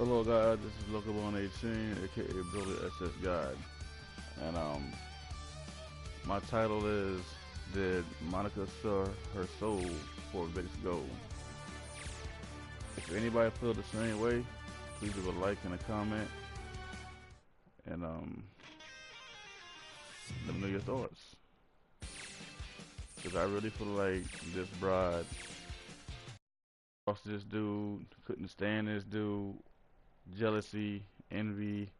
Hello guys, this is Local118, aka Billy SS God. And my title is Did Monica Sell Her Soul for Vic's Gold? If anybody feels the same way, please leave a like and a comment and let me know your thoughts. Cause I really feel like this bride lost this dude, couldn't stand this dude, jealousy, envy,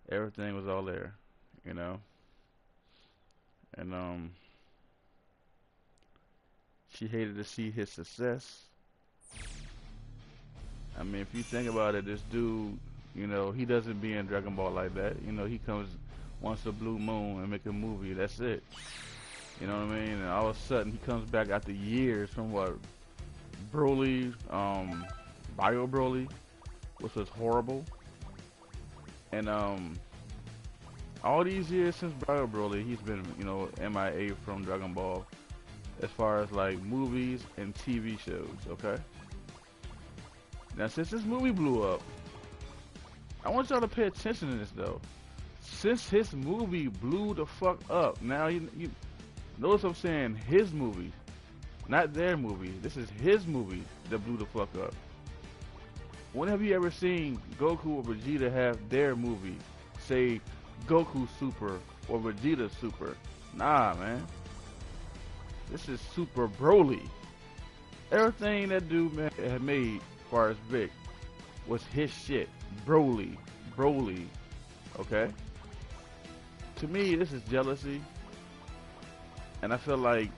everything was all there, you know? And she hated to see his success. I mean, if you think about it, this dude, he doesn't be in Dragon Ball like that. He comes once a blue moon and make a movie. That's it. You know what I mean? And all of a sudden, he comes back after years from what? Broly, Bio Broly, which was horrible. And all these years since Bio Broly, he's been, MIA from Dragon Ball as far as like movies and TV shows, okay? Now, since this movie blew up, I want y'all to pay attention to this though. Since his movie blew the fuck up, now you notice I'm saying his movie, not their movie. This is his movie that blew the fuck up. When have you ever seen Goku or Vegeta have their movie say Goku Super or Vegeta Super? Nah, man. This is Super Broly. Everything that dude had made as far as Vic was his shit. Broly. Okay? To me, this is jealousy. And I feel like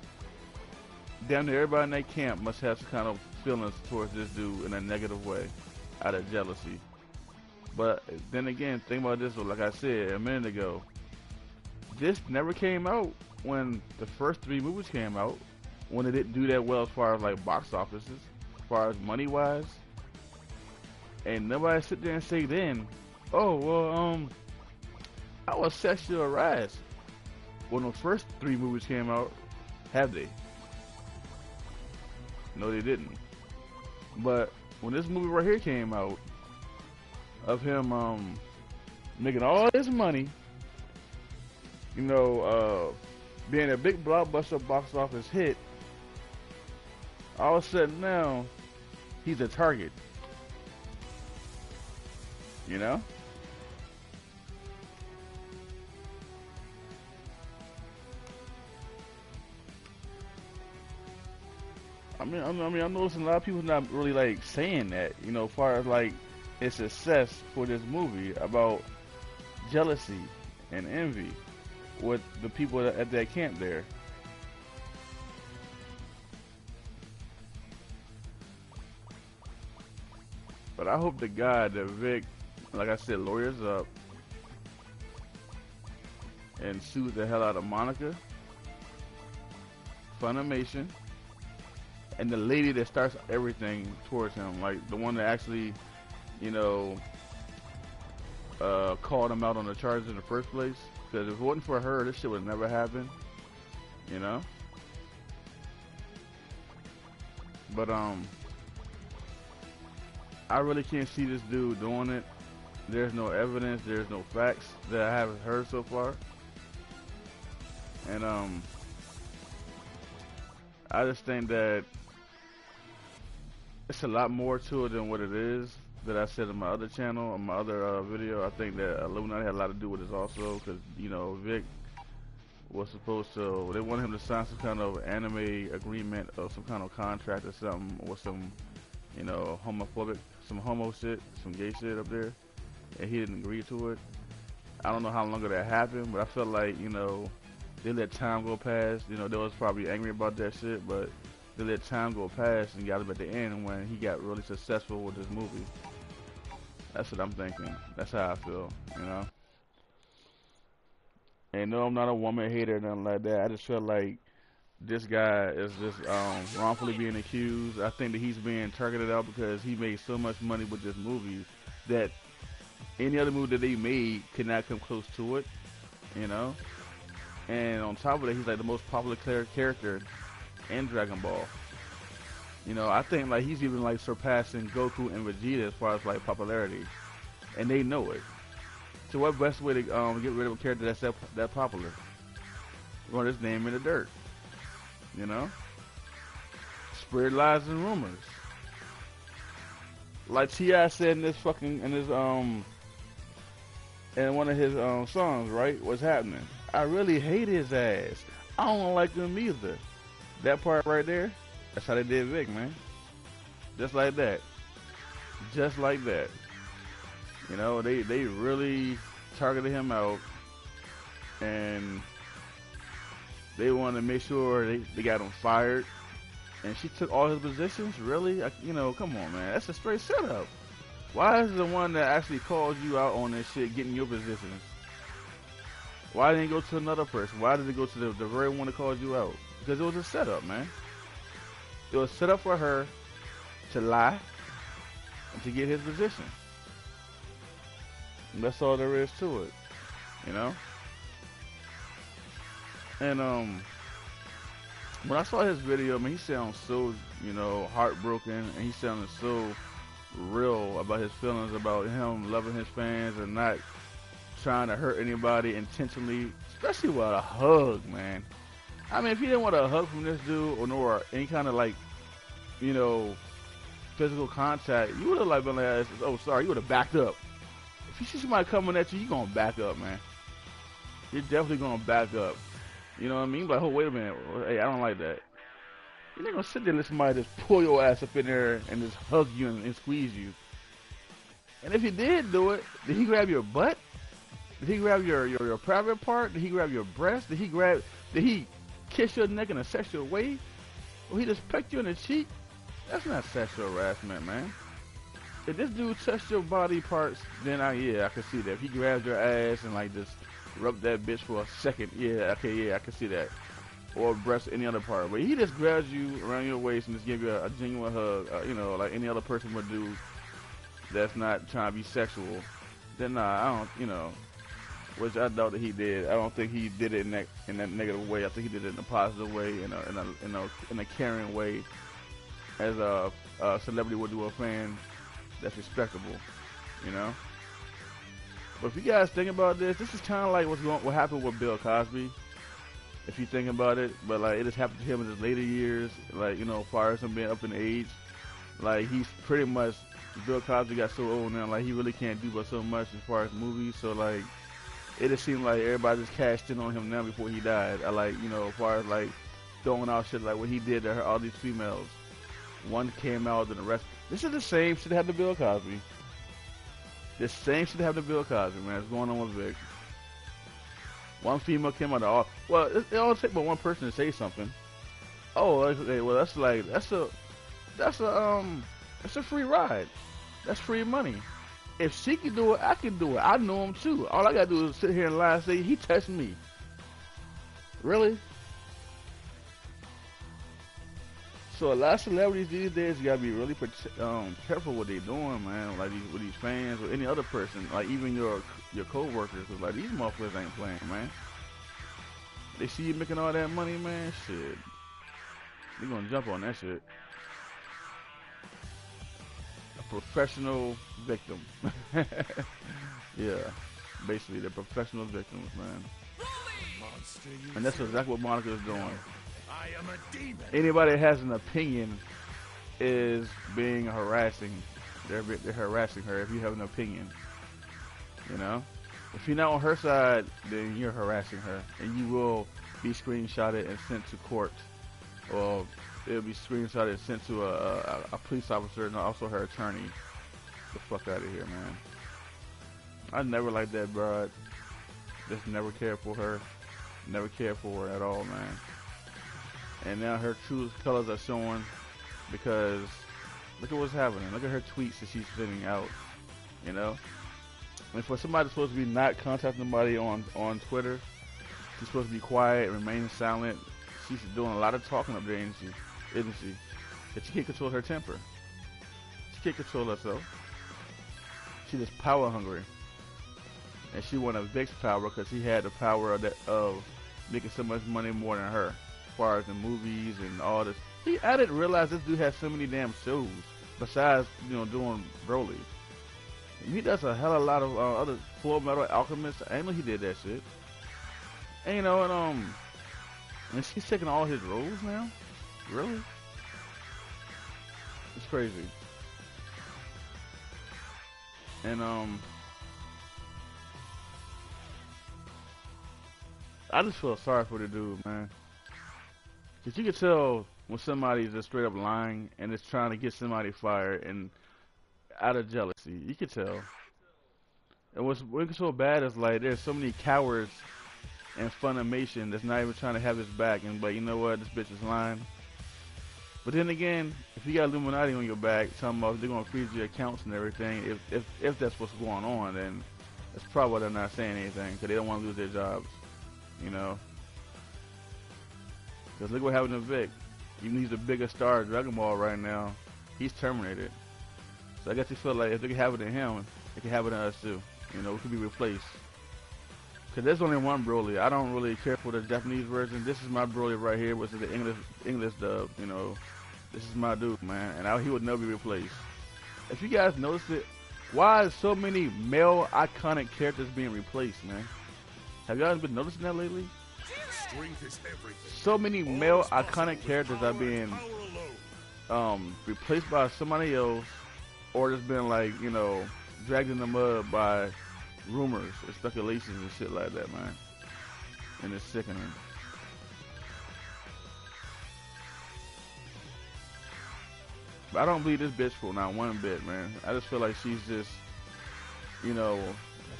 damn near everybody in that camp must have some kind of feelings towards this dude in a negative way out of jealousy. But then again, think about this, like I said a minute ago, this never came out when the first three movies came out, when it didn't do that well as far as like box offices, as far as money wise. And nobody sit there and say then, oh well, I was sexually harassed when the first three movies came out. Have they? No, they didn't. But when this movie right here came out, of him making all this money, being a big blockbuster box office hit, all of a sudden now he's a target. You know? I'm noticing a lot of people not really like saying that, as far as like its success for this movie about jealousy and envy with the people at that camp there. But I hope to God that Vic, like I said, lawyers up and sues the hell out of Monica, Funimation, and the lady that starts everything towards him, like the one that actually, called him out on the charges in the first place. Because if it wasn't for her, this shit would never happen, you know? But, I really can't see this dude doing it. There's no evidence, there's no facts that I haven't heard so far. And, I just think that it's a lot more to it than what it is. That I said in my other channel, on my other video. I think that Illuminati had a lot to do with this also, because Vic was supposed to. They wanted him to sign some kind of anime agreement or some kind of contract or something, or some, homophobic, some homo shit, some gay shit up there, and he didn't agree to it. I don't know how long ago that happened, but I felt like they let time go past. They was probably angry about that shit, but they let time go past and got him at the end when he got really successful with this movie. That's what I'm thinking. That's how I feel, And no, I'm not a woman hater or nothing like that. I just feel like this guy is just wrongfully being accused. I think that he's being targeted out because he made so much money with this movie that any other movie that they made could not come close to it, And on top of that, he's like the most popular character in Dragon Ball. I think like he's even like surpassing Goku and Vegeta as far as like popularity. and they know it. So what best way to get rid of a character that's that popular? Run his name in the dirt, you know? Spread lies and rumors. Like T.I. said in this in one of his songs, right? What's happening? I really hate his ass. I don't like him either. That part right there, that's how they did Vic, man. Just like that. Just like that. You know, they really targeted him out, and they wanted to make sure they got him fired. And she took all his positions? Really? You know, come on, man. That's a straight setup. Why is the one that actually called you out on this shit getting your positions? Why didn't it go to another person? Why did it go to the very one that called you out? Because it was a setup, man. It was set up for her to lie and to get his position. And that's all there is to it, you know? And when I saw his video, I mean, he sounds so, you know, heartbroken, and he sounded so real about his feelings about him loving his fans and not trying to hurt anybody intentionally, especially with a hug, man. I mean, if he didn't want a hug from this dude or any kind of, like, you know, physical contact, you would have like been like, oh, sorry, you would have backed up. If you see somebody coming at you, you're going to back up, man. You're definitely going to back up. You know what I mean? Like, oh, wait a minute. Hey, I don't like that. You're not going to sit there and let somebody just pull your ass up in there and just hug you and squeeze you. And if he did do it, did he grab your butt? Did he grab your private part? Did he grab your breast? Did he kiss your neck in a sexual way? Or he just pecked you in the cheek? That's not sexual harassment, man. If this dude touched your body parts, then I can see that. If he grabbed your ass and like just rubbed that bitch for a second, I can see that. Or breast, any other part. But he just grabs you around your waist and just give you a genuine hug, you know, like any other person would do that's not trying to be sexual. Then I don't, you know, which I doubt that he did. I don't think he did it in that negative way. I think he did it in a positive way, in a caring way, as a celebrity would do a fan that's respectable, you know. But if you guys think about this is kind of like what happened with Bill Cosby, if you think about it. But like it just happened to him in his later years, like, you know, as far as him being up in age. Like he's pretty much, Bill Cosby got so old now, like he really can't do but so much as far as movies. So like it just seemed like everybody just cashed in on him now before he died. I like, you know, as far as like throwing out shit like what he did to all these females. One came out and the rest. This is the same shit that happened to Bill Cosby. The same shit that happened to Bill Cosby, man. It's going on with Vic. One female came out of all. Well, it only takes but one person to say something. Oh, okay, well that's a free ride. That's free money. If she can do it, I can do it. I know him too. All I gotta do is sit here and lie and say he touched me. Really? So a lot of celebrities these days, you gotta be really careful what they're doing, man. Like with these fans or any other person, like even your co-workers. Cause like these motherfuckers ain't playing, man. They see you making all that money, man. Shit, they gonna jump on that shit. A professional victim. Yeah, basically they're professional victims, man. And that's exactly what Monica is doing. I am a demon. Anybody that has an opinion is being harassing. They're harassing her if you have an opinion. You know? If you're not on her side, then you're harassing her. And you will be screenshotted and sent to court. Or it'll be screenshotted and sent to a police officer and also her attorney. Get the fuck out of here, man. I never liked that broad. Just never cared for her. Never cared for her at all, man. And now her true colors are showing because look at what's happening. Look at her tweets that she's sending out, you know? And for somebody that's supposed to be not contacting nobody on Twitter, she's supposed to be quiet and remain silent. She's doing a lot of talking up there, isn't she? But she can't control her temper. She can't control herself. She's just power hungry. And she wanted Vic's power because he had the power of making so much money more than her. As far as the movies and all this. I didn't realize this dude had so many damn shows besides, you know, doing Broly. He does a hell of a lot of other Full Metal Alchemist. I didn't know he did that shit. And you know, and she's taking all his roles now. Really? It's crazy. And I just feel sorry for the dude, man. Cause you can tell when somebody's just straight up lying and is trying to get somebody fired and out of jealousy. You can tell. And what's so bad is like there's so many cowards and Funimation that's not even trying to have his back and but you know what, this bitch is lying. But then again, if you got Illuminati on your back, talking about they're gonna freeze your accounts and everything, if that's what's going on, then that's probably why they're not saying anything because they don't want to lose their jobs, you know. Because look what happened to Vic. Even he's the biggest star of Dragon Ball right now, he's terminated. So I guess they feel like if they can have it to him, they can have it to us too. You know, we could be replaced. Cause there's only one Broly. I don't really care for the Japanese version. This is my Broly right here, which is the English dub. You know, this is my dude, man, and he would never be replaced. If you guys noticed it, why is so many male iconic characters being replaced, man? Have you guys been noticing that lately? Strength is everything. So many male iconic characters are being replaced by somebody else, or just been like, you know, dragged in the mud by rumors and speculations and shit like that, man. And it's sickening. But I don't believe this bitch for not one bit, man. I just feel like she's just, you know,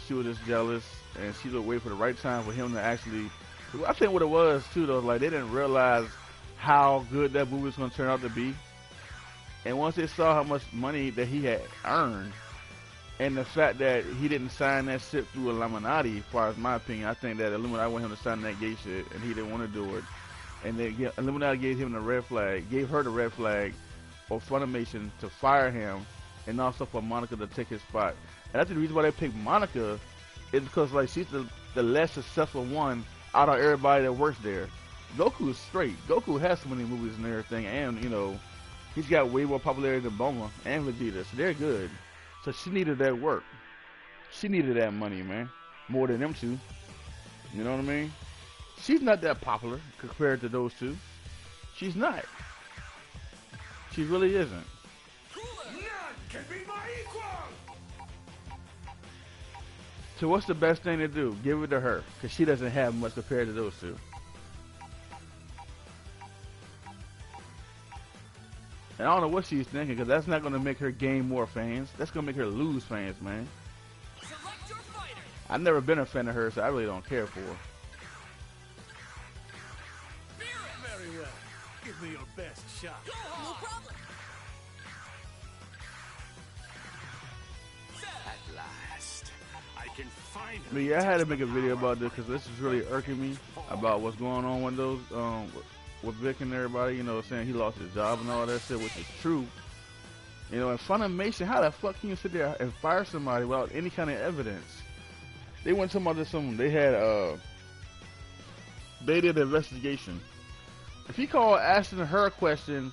she was just jealous and she would wait for the right time for him to actually. I think what it was too, though, like they didn't realize how good that movie was gonna turn out to be. And once they saw how much money that he had earned, and the fact that he didn't sign that shit through Illuminati, as far as my opinion, I think that Illuminati wanted him to sign that gay shit, and he didn't want to do it. And then Illuminati gave him the red flag, gave her the red flag of Funimation to fire him, and also for Monica to take his spot. And I think the reason why they picked Monica is because like she's the less successful one out of everybody that works there. Goku is straight. Goku has so many movies and everything, and you know, he's got way more popularity than Bulma and Vegeta, so they're good. So she needed that work. She needed that money, man. More than them two. You know what I mean? She's not that popular compared to those two. She's not. She really isn't. None can be my equal. So what's the best thing to do? Give it to her, because she doesn't have much compared to those two. And I don't know what she's thinking, because that's not going to make her gain more fans. That's going to make her lose fans, man. Select your fighter. I've never been a fan of her, so I really don't care for her. Very well. Give me your best shot. No problem. At last, I can finally. But yeah, I had to make a video about this, because this is really irking me about what's going on with those, with Vic and everybody, you know, saying he lost his job and all that shit, which is true. You know, in Funimation, how the fuck can you sit there and fire somebody without any kind of evidence? They went to about this, they did an investigation. If he called asking her a question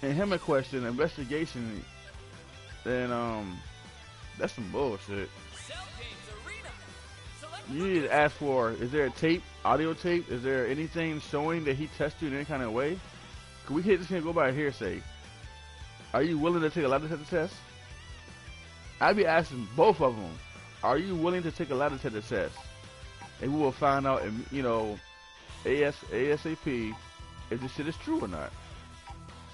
and him a question, investigation, then that's some bullshit. Cell Games Arena. Select You need to ask for, is there a tape, audio tape? Is there anything showing that he tested you in any kind of way? Cause we just can't go by hearsay. Are you willing to take a lie detector test? I'd be asking both of them. Are you willing to take a lie detector test? And we will find out, you know, ASAP if this shit is true or not.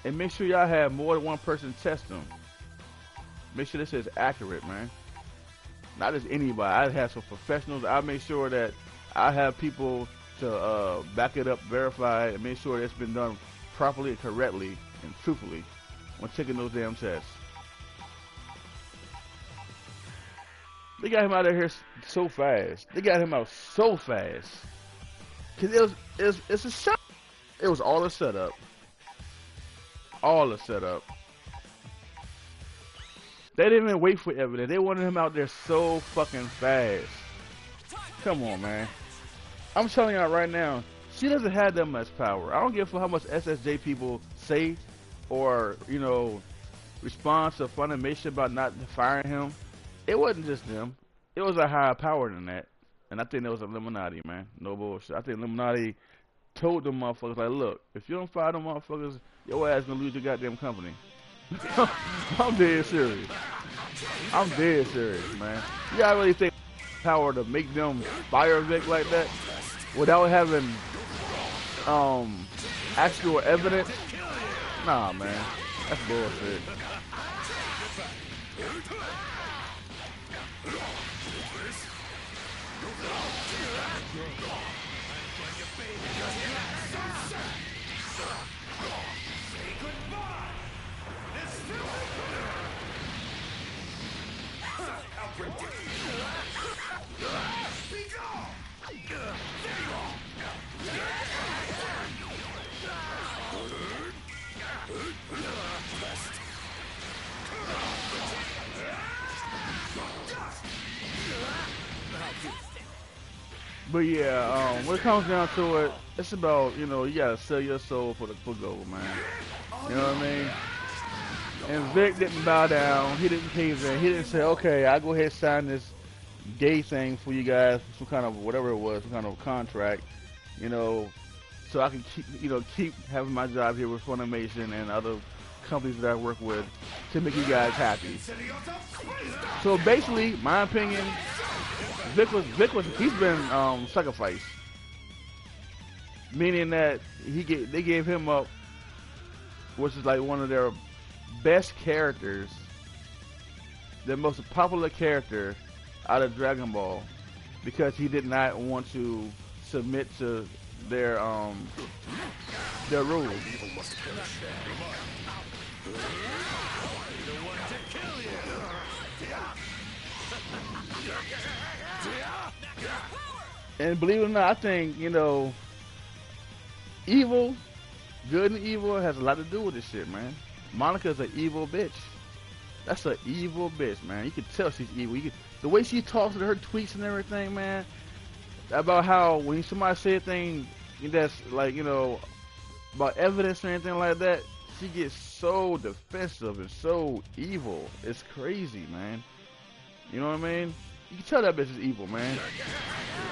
And make sure y'all have more than one person test them. Make sure this is accurate, man. Not just anybody. I have some professionals. I make sure that I have people to back it up, verify it, and make sure it's been done properly and correctly and truthfully when taking those damn tests. They got him out of here so fast. They got him out so fast. Cause it's a shot. It was all a setup. All a setup. They didn't even wait for evidence. They wanted him out there so fucking fast. Come on, man. I'm telling y'all right now, she doesn't have that much power. I don't give a fuck how much SSJ people say or, you know, respond to Funimation about not firing him. It wasn't just them. It was a higher power than that. And I think it was Illuminati, man. No bullshit. I think Illuminati told them motherfuckers, like, look, if you don't fire them motherfuckers, your ass gonna lose your goddamn company. I'm dead serious. I'm dead serious, man. You gotta really think power to make them fire Vic like that without having actual evidence? Nah, man. That's bullshit. But yeah, when it comes down to it, it's about, you know, you gotta sell your soul for gold, man. You know what I mean? And Vic didn't bow down. He didn't cave in. He didn't say, okay, I'll go ahead and sign this gay thing for you guys, some kind of whatever it was, some kind of contract, you know, so I can keep, you know, keep having my job here with Funimation and other companies that I work with to make you guys happy. So basically, my opinion, he's been sacrificed, meaning that they gave him up, which is like one of their best characters, the most popular character out of Dragon Ball, because he did not want to submit to their rules. And believe it or not, I think, you know, evil, good and evil has a lot to do with this shit, man. Monica's an evil bitch. That's an evil bitch, man. You can tell she's evil. The way she talks to her tweets and everything, man, about how when somebody say a thing that's like, you know, about evidence or anything like that, she gets so defensive and so evil. It's crazy, man. You know what I mean? You can tell that bitch is evil, man.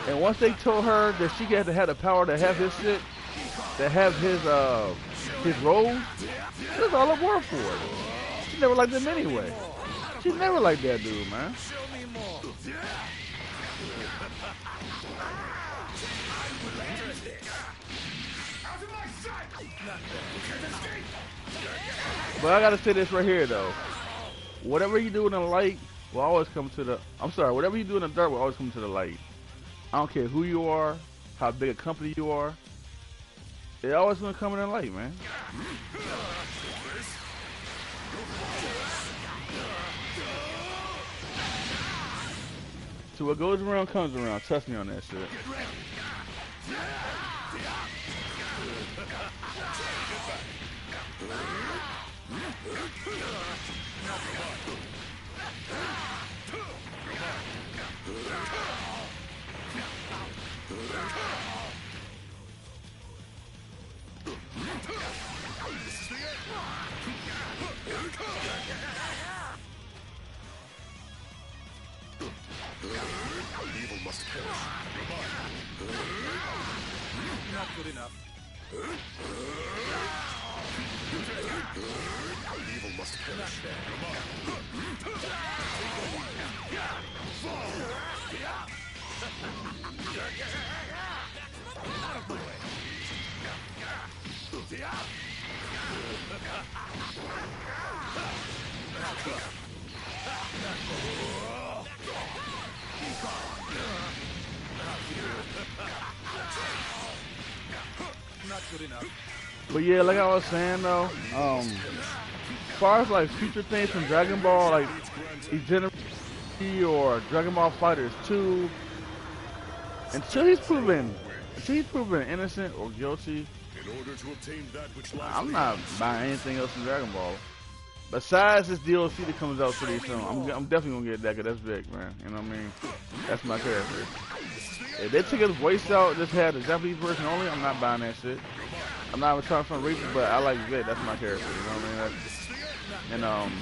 And once they told her that she had to have the power to have his shit, to have his roles, she was all aboard for it. She never liked him anyway. She never liked that dude, man. But I gotta say this right here, though. Whatever you do in the light will always come to the... I'm sorry, whatever you do in the dark will always come to the light. I don't care who you are, how big a company you are. They're always gonna come in the light, man. So what goes around comes around. Trust me on that shit. Evil must perish. Not good enough. Evil must perish. Out of my way. Not good enough. But yeah, like I was saying though, as far as like future things from Dragon Ball, like Degenerate or Dragon Ball Fighters 2, until he's proven innocent or guilty, In order to obtain that which lies I'm not buying anything else from Dragon Ball. Besides this DLC that comes out pretty soon, I'm definitely gonna get that, cause that's big, man. You know what I mean? That's my character. If they took his voice out, just had the Japanese version only, I'm not buying that shit. I'm not even trying to find reasons, but I like Vic. That's my character. You know what I mean?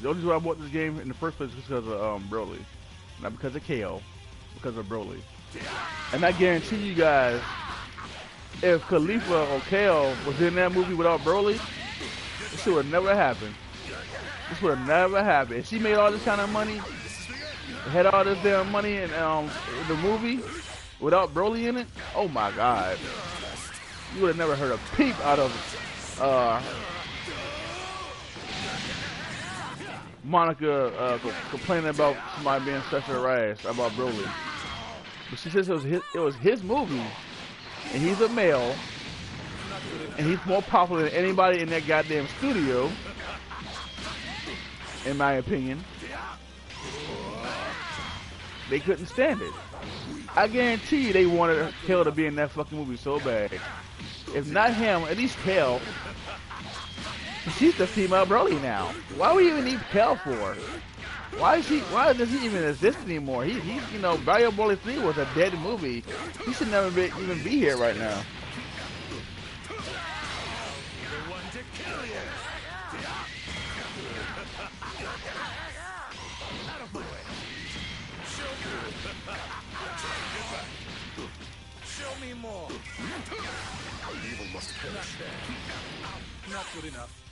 The only reason why I bought this game in the first place was because of Broly, not because of KO, because of Broly. And I guarantee you guys, if Khalifa or KO was in that movie without Broly, this would have never happened. This would have never happened. If she made all this kind of money, had all this damn money in the movie without Broly in it, oh my God, you would have never heard a peep out of Monica complaining about somebody being such her ass about Broly. But she says it was his movie, and he's a male, and he's more popular than anybody in that goddamn studio, in my opinion. They couldn't stand it. I guarantee you they wanted Kel to be in that fucking movie so bad. If not him, at least Kel. She's the female Broly now. Why would we even need Kel for? Why does he even exist anymore? He's you know, Bio Broly 3 was a dead movie. He should never even be here right now. Show me more. Evil must perish. Not good enough.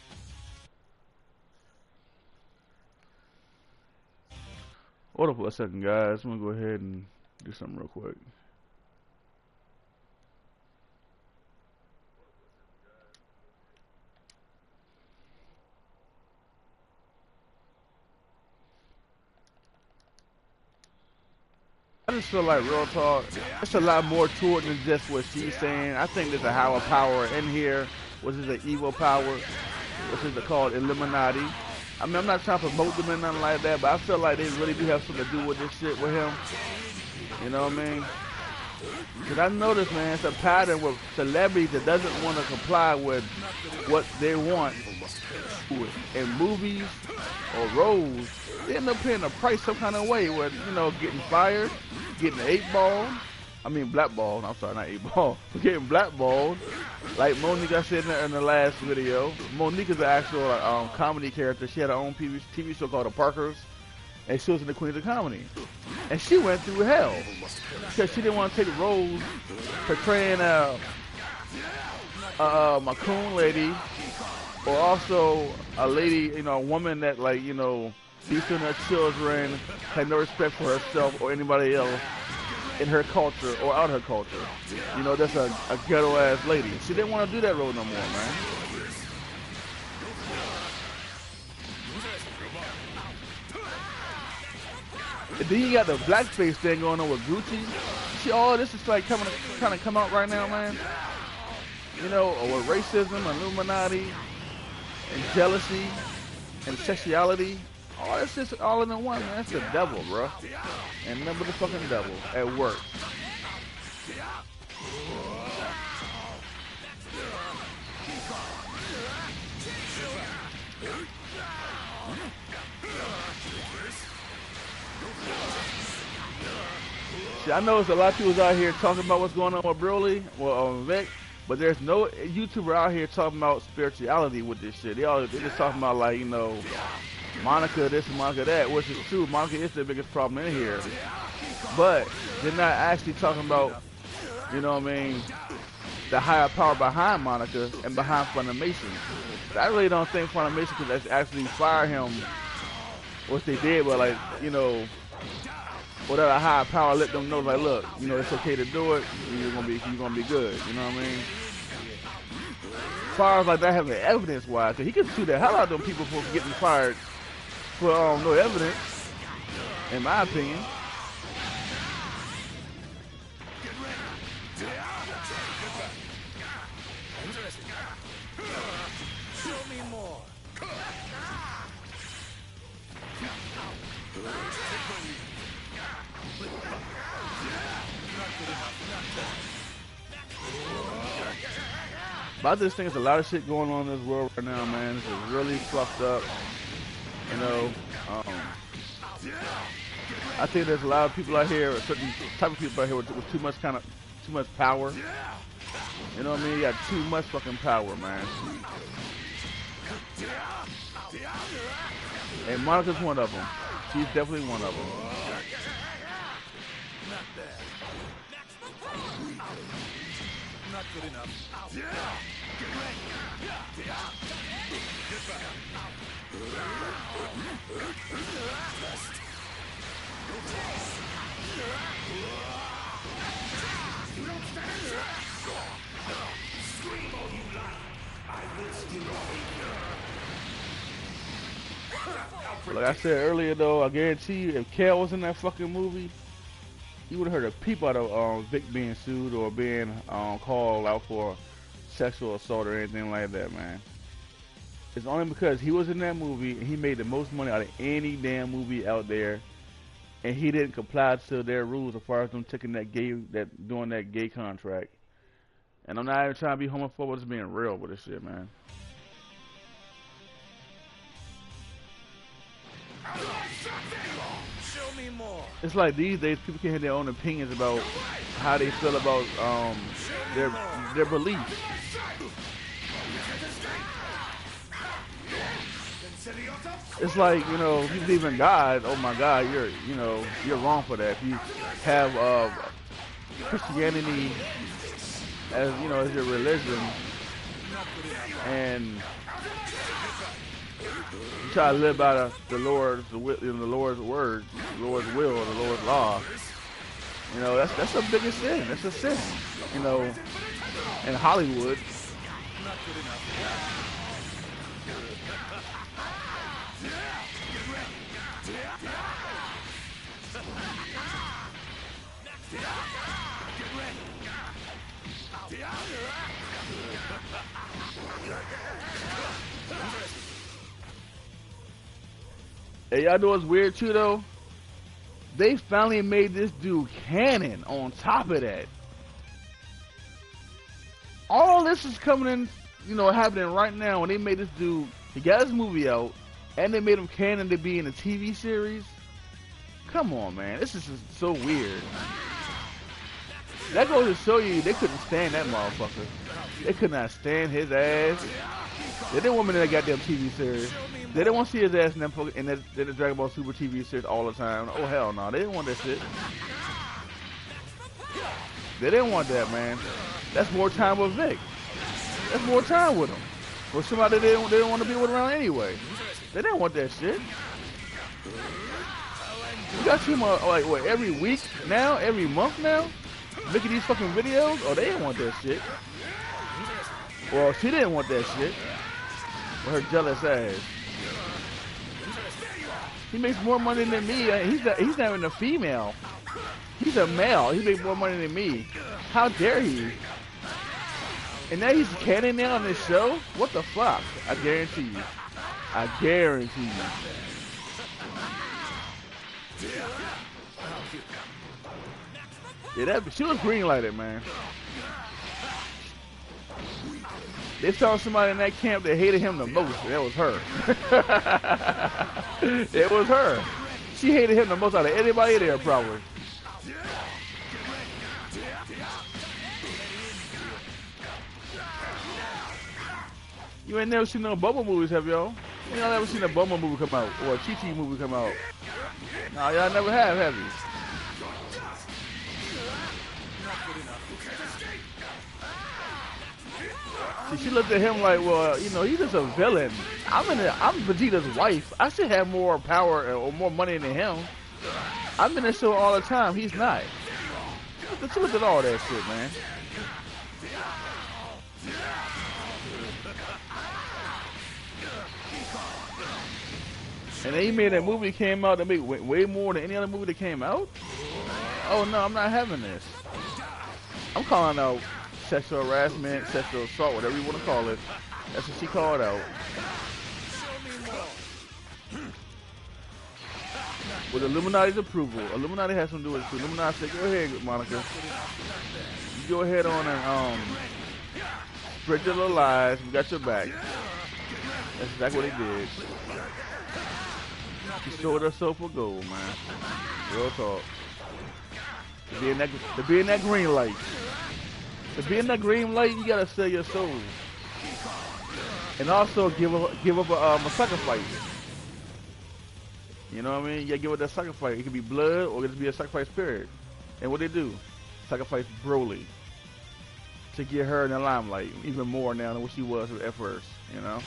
Hold up for a second, guys. I'm gonna go ahead and do something real quick. I just feel like, real talk, there's a lot more to it than just what she's saying. I think there's a higher power in here, which is an evil power, which is called Illuminati. I mean, I'm not trying to promote them or nothing like that, but I feel like they really do have something to do with this shit with him. You know what I mean? Because I noticed, man, it's a pattern with celebrities that doesn't want to comply with what they want in movies or roles. They end up paying a price some kind of way with, you know, getting fired, getting 8-ball. I mean blackballed. I'm sorry, not 8-ball. Getting blackballed. Like Monique, I said in the last video. Monique is an actual comedy character. She had her own TV show called The Parkers, and she was in the Queens of Comedy. And she went through hell because she didn't want to take roles portraying a coon lady, or also a lady, you know, a woman that, like, you know, beats on her children, had no respect for herself or anybody else in her culture or out her culture. You know, that's a ghetto ass lady. She didn't want to do that role no more, man. And then you got the blackface thing going on with Gucci. See, all this is like kind of come out right now, man. You know, with racism, Illuminati, and jealousy, and sexuality. All this is all in the one, man. That's the devil, bro. And remember the fucking devil at work. See, I know there's a lot of people out here talking about what's going on with Broly, well, Vic, but there's no YouTuber out here talking about spirituality with this shit. They're just talking about, like, you know, Monica this and Monica that, which is true. Monica is the biggest problem in here. But they're not actually talking about, you know what I mean, the higher power behind Monica and behind Funimation. I really don't think Funimation could actually fire him, what they did, but, like, you know, whatever higher power let them know, like, look, you know, it's okay to do it, you're gonna be good, you know what I mean? As far as like that having evidence wise, he could sue the hell out of them people for getting fired for no evidence, in my opinion. Show me more. But I just think there's a lot of shit going on in this world right now, man. This is really fucked up. You know, I think there's a lot of people out here, a certain type of people out here with too much power. You know what I mean? You got too much fucking power, man. And Monica's one of them. She's definitely one of them. Not bad. Not good enough. Get ready. Get back. Scream all you like. I will still hate you. Like I said earlier, though, I guarantee you, if Kel was in that fucking movie, you would have heard a peep out of Vic being sued or being called out for sexual assault or anything like that, man. It's only because he was in that movie and he made the most money out of any damn movie out there, and he didn't comply to their rules as far as them taking doing that gay contract. And I'm not even trying to be homophobic, just being real with this shit, man. Show me more. It's like these days people can have their own opinions about how they feel about their beliefs. It's like, you know, if you believe in God, oh my God, you're wrong for that. If you have Christianity as as your religion, and you try to live by the Lord's word, the Lord's will, the Lord's law, that's the biggest sin. That's a sin, in Hollywood. Hey, y'all know what's weird too, though? They finally made this dude canon on top of that. All this is coming in, happening right now when they made this dude, he got his movie out, and they made him canon to be in a TV series. Come on, man. This is just so weird. That goes to show you they couldn't stand that motherfucker. They could not stand his ass. They didn't want him in that goddamn TV series. They didn't want to see his ass in the Dragon Ball Super TV series all the time. Oh, hell no. They didn't want that shit. They didn't want that, man. That's more time with Vic. That's more time with him. Or somebody they didn't want to be with around anyway. They didn't want that shit. You got him like what, every week now, every month now, making these fucking videos. Oh, they didn't want that shit. Well, she didn't want that shit. With her jealous ass. He makes more money than me. He's not even a female. He's a male. He makes more money than me. How dare he? And now he's canon now on this show? What the fuck? I guarantee you. I guarantee you. Yeah, she was green lighted, man. They saw somebody in that camp that hated him the most, and that was her. It was her. She hated him the most out of anybody there, probably. You ain't never seen no Bubble movies, have y'all? Y'all never seen a Bubble movie come out, or a Chi-Chi movie come out? No, y'all never have you? See, she looked at him like, well, he's just a villain. I'm Vegeta's wife. I should have more power or more money than him. I'm in the show all the time. He's not. She looked at all that shit, man. And then he made that movie that came out that made way more than any other movie that came out. Oh no, I'm not having this. I'm calling out sexual harassment, sexual assault, whatever you want to call it. That's what she called out. With Illuminati's approval. Illuminati has something to do with it too. Illuminati said, go ahead, Monica. You go ahead on and spread your little lies. We got your back. That's exactly what they did. She sold herself for gold, man. Real talk. To be in that green light. To be in that green light, you gotta sell your soul. And also give up a sacrifice. You know what I mean? You gotta give it that sacrifice. It could be blood or it could be a sacrifice period. And what they do? Sacrifice Broly to get her in the limelight even more now than what she was at first. You know?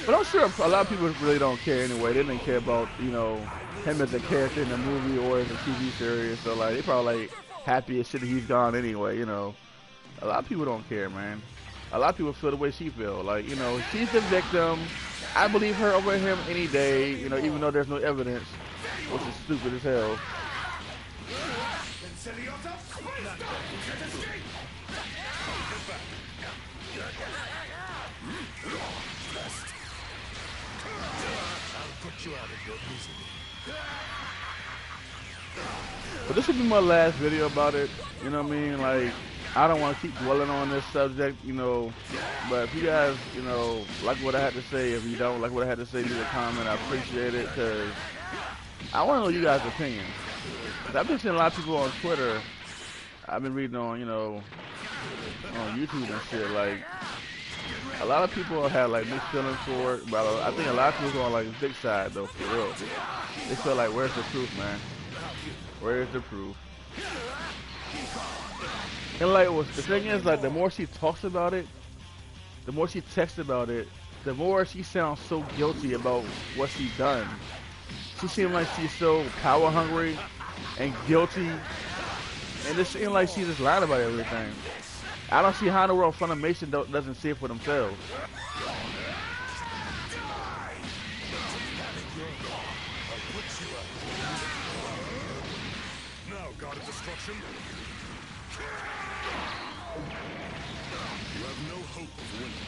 But I'm sure a lot of people really don't care anyway. They didn't care about, you know, him as a character in the movie or as a TV series. So like, they probably like happy as shit that he's gone anyway. You know, a lot of people don't care, man. A lot of people feel the way she feels. Like, you know, she's the victim. I believe her over him any day. You know, even though there's no evidence, which is stupid as hell. But this will be my last video about it. You know what I mean? Like, I don't want to keep dwelling on this subject, you know. But if you guys, you know, like what I had to say, if you don't like what I had to say, leave a comment. I appreciate it, because I want to know you guys' opinion. I've been seeing a lot of people on Twitter. I've been reading on, you know, on YouTube and shit. Like, a lot of people have like mixed feelings for it, but I think a lot of people are on like the big side though, for real. They feel like, where's the proof, man? Where is the proof? And like, the thing is, like, the more she talks about it, the more she texts about it, the more she sounds so guilty about what she's done. She seems like she's so power hungry and guilty, and it seems like she's just lying about everything. I don't see how in the world Funimation doesn't see it for themselves. Now, God of Destruction. You have no hope of winning.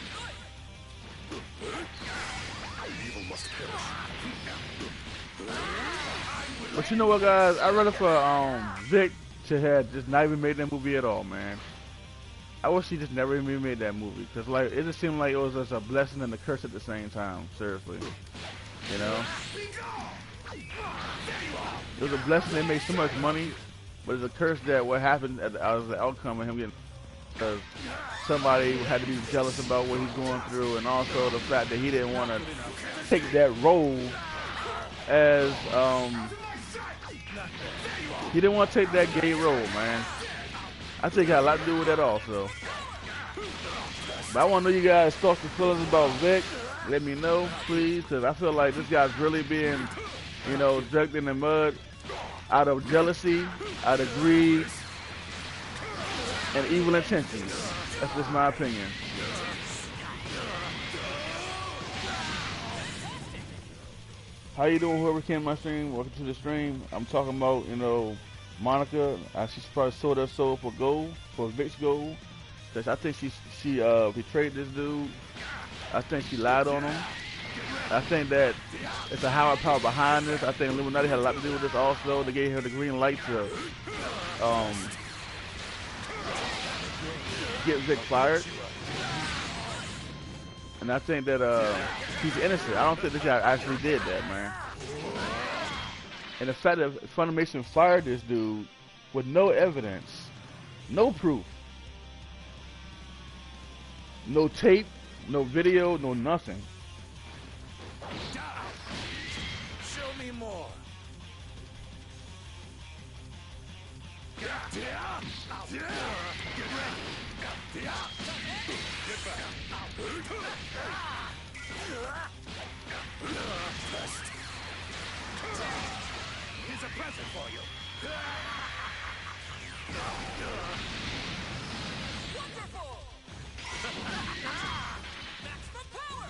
Evil must perish. But you know what, guys? I'd rather for Vic to have just not even made that movie at all, man. I wish he just never even made that movie, because like, it just seemed like it was just a blessing and a curse at the same time. Seriously, you know. It was a blessing they made so much money, but it's a curse that what happened as the outcome of him getting, because somebody had to be jealous about what he's going through, and also the fact that he didn't want to take that role as he didn't want to take that gay role, man. I think it had a lot to do with that also. But I want to know you guys' thoughts and feelings about Vic. Let me know, please, because I feel like this guy's really being, you know, dragged in the mud out of jealousy, out of greed, and evil intentions. That's just my opinion. How you doing, whoever came to my stream? Welcome to the stream. I'm talking about, you know, Monica. She's probably sold her soul for gold, for Vic's gold. Cause I think she betrayed this dude. I think she lied on him. I think that it's a higher power behind this. I think Illuminati had a lot to do with this also. They gave her the green light to get Vic fired. And I think that he's innocent. I don't think this guy actually did that, man. And the fact that Funimation fired this dude with no evidence, no proof, no tape, no video, no nothing. Show me more. Get back. Here's a present for you. Wonderful! Maximum power!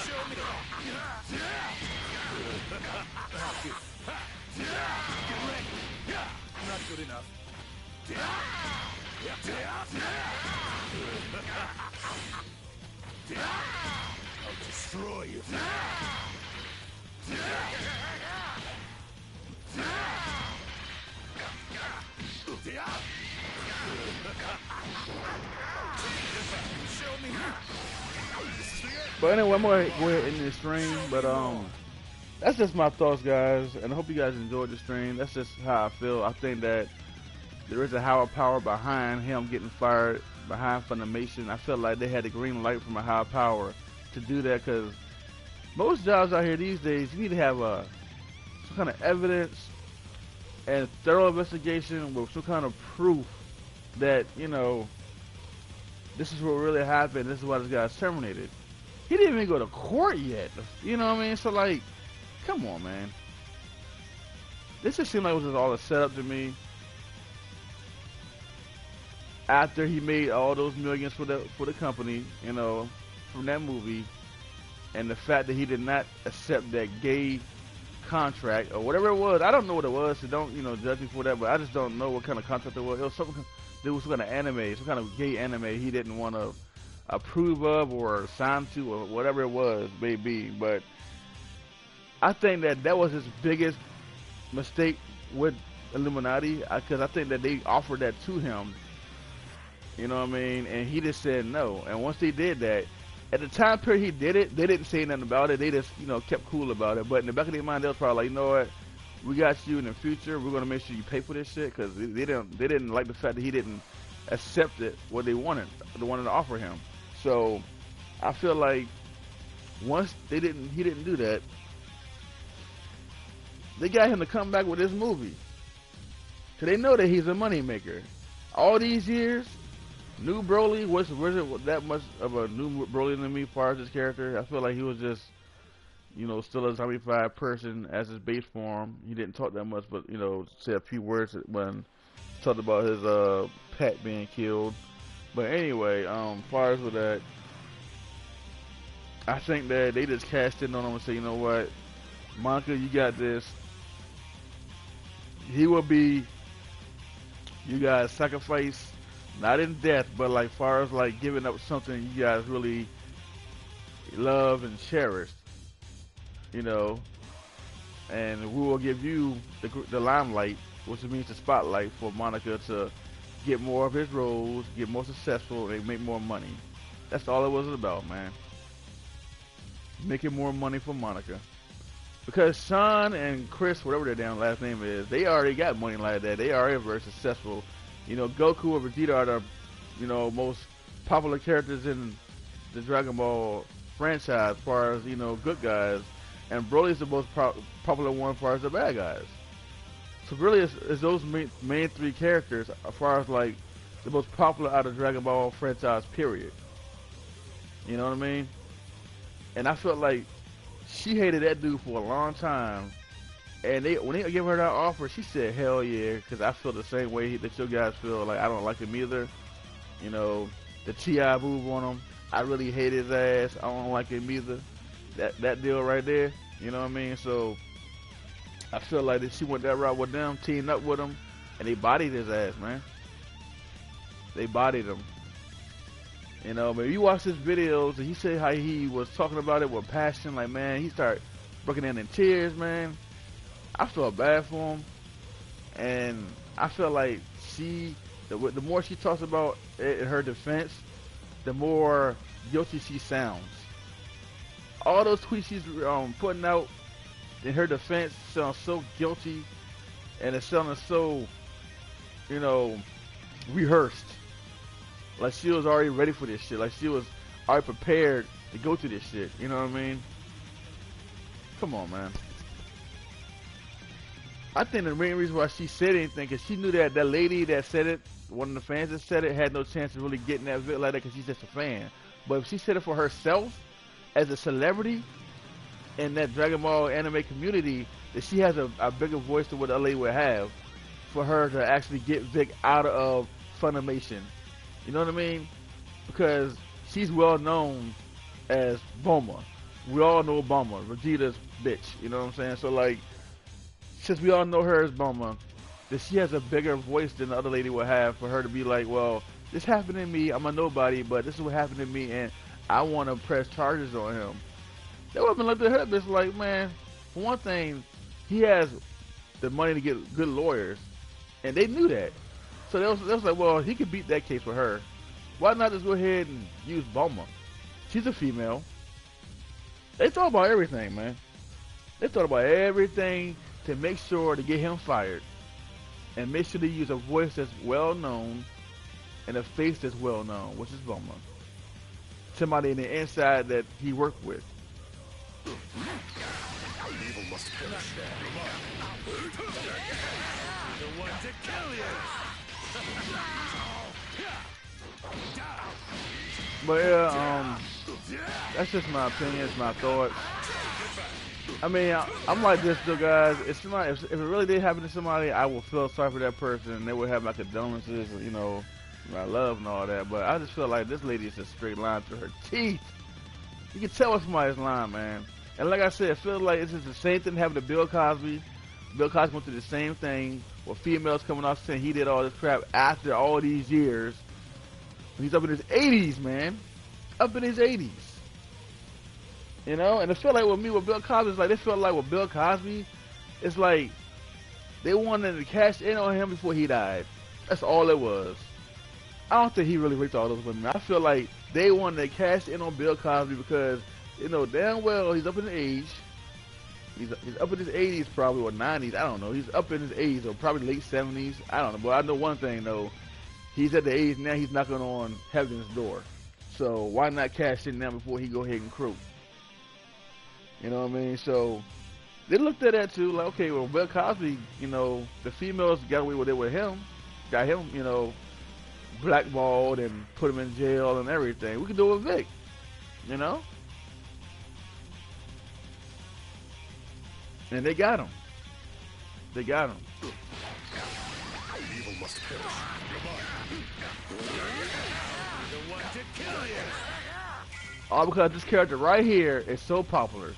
Show me. Not good enough. I'll destroy you. But anyway, I'm gonna go ahead and end this stream. But that's just my thoughts, guys, and I hope you guys enjoyed the stream. That's just how I feel. I think that there is a higher power behind him getting fired, behind Funimation. I feel like they had the green light from a higher power to do that, because most jobs out here these days, you need to have some kind of evidence and thorough investigation with some kind of proof that, you know, this is what really happened, this is why this guy's terminated. He didn't even go to court yet, you know what I mean? So, like, come on, man. This just seemed like it was just all a setup to me. After he made all those millions for the company, you know, from that movie, and the fact that he did not accept that gay contract or whatever it was, I don't know what it was, so don't, you know, judge me for that. But I just don't know what kind of contract it was. It was something. There was some kind of anime, some kind of gay anime he didn't want to approve of or sign to or whatever it was, maybe. But I think that was his biggest mistake with Illuminati, because I think that they offered that to him. You know what I mean? And he just said no. And once they did that, at the time period he did it, they didn't say nothing about it. They just, you know, kept cool about it. But in the back of their mind, they was probably like, you know what? We got you in the future. We're gonna make sure you pay for this shit, because they didn't like the fact that he didn't accept it what they wanted to offer him. So I feel like once he didn't do that, they got him to come back with this movie, because they know that he's a moneymaker. All these years. New Broly wasn't that much of a new Broly to me as far as his character. I feel like he was just, you know, still a zombified person as his base form. He didn't talk that much, but, you know, said a few words when talked about his pet being killed. But anyway, as far as with that, I think that they just cashed in on him and said, you know what, Monica, you got this. He will be, you guys sacrifice. Not in death, but like far as like giving up something you guys really love and cherish, you know, and we will give you the limelight, which means the spotlight for Monica to get more of his roles, get more successful, and make more money. That's all it was about, man. Making more money for Monica. Because Sean and Chris, whatever their damn last name is, they already got money like that. They already very successful. You know, Goku and Vegeta are the, you know, most popular characters in the Dragon Ball franchise as far as, you know, good guys. And Broly's the most popular one as far as the bad guys. So really, it's those main three characters as far as, like, the most popular out of Dragon Ball franchise, period. You know what I mean? And I felt like she hated that dude for a long time. And when they gave her that offer, she said, hell yeah, because I feel the same way that you guys feel. Like, I don't like him either. You know, the T.I. move on him, I really hate his ass. I don't like him either. That deal right there, you know what I mean? So, I feel like that she went that route with them, teamed up with him, and they bodied his ass, man. They bodied him. You know, but if you watch his videos, and he said how he was talking about it with passion, like, man, he started breaking down in tears, man. I felt bad for him, and I feel like the more she talks about it in her defense, the more guilty she sounds. All those tweets she's putting out in her defense sound so guilty, and it's sounding so, you know, rehearsed. Like she was already ready for this shit. Like she was already prepared to go through this shit. You know what I mean? Come on, man. I think the main reason why she said anything, because she knew that that lady that said it, one of the fans that said it, had no chance of really getting that vid like that, because she's just a fan. But if she said it for herself, as a celebrity in that Dragon Ball anime community, that she has a bigger voice than what the lady would have for her to actually get Vic out of Funimation. You know what I mean? Because she's well known as Bulma. We all know Bulma, Vegeta's bitch. You know what I'm saying? So like, since we all know her as Bulma, that she has a bigger voice than the other lady would have for her to be like, well, this happened to me, I'm a nobody, but this is what happened to me, and I want to press charges on him. They would have been looked at her, bitch, like, man, for one thing, he has the money to get good lawyers, and they knew that. So they was like, well, he could beat that case with her. Why not just go ahead and use Bulma? She's a female. They thought about everything, man. They thought about everything to make sure to get him fired, and make sure they use a voice that's well known and a face that's well known, which is Bulma. Somebody in the inside that he worked with. Evil must perish. The one to kill you. But yeah, that's just my opinion, it's my thoughts. I mean, I'm like this though, guys. If it really did happen to somebody, I will feel sorry for that person, and they would have my condolences, you know, my love and all that. But I just feel like this lady is a straight line through her teeth. You can tell when somebody's lying, man. And like I said, it feels like it's just the same thing happened to Bill Cosby. Bill Cosby went through the same thing with females coming off saying he did all this crap after all these years. He's up in his 80s, man. Up in his 80s. You know? And it felt like with me, with Bill Cosby, it's like they felt like with Bill Cosby, it's like they wanted to cash in on him before he died. That's all it was. I don't think he really raped all those women. I feel like they wanted to cash in on Bill Cosby because, you know, damn well he's up in age. He's up in his 80s probably, or 90s. I don't know. He's up in his 80s or probably late 70s. I don't know. But I know one thing, though. He's at the age now he's knocking on heaven's door. So why not cash in now before he go ahead and croak? You know what I mean? So they looked at that too. Like, okay, well, Bill Cosby, you know, the females got away with it with him. Got him, you know, blackballed and put him in jail and everything. We could do it with Vic. You know? And they got him. They got him. Evil must perish. The one to kill you. All because this character right here is so popular.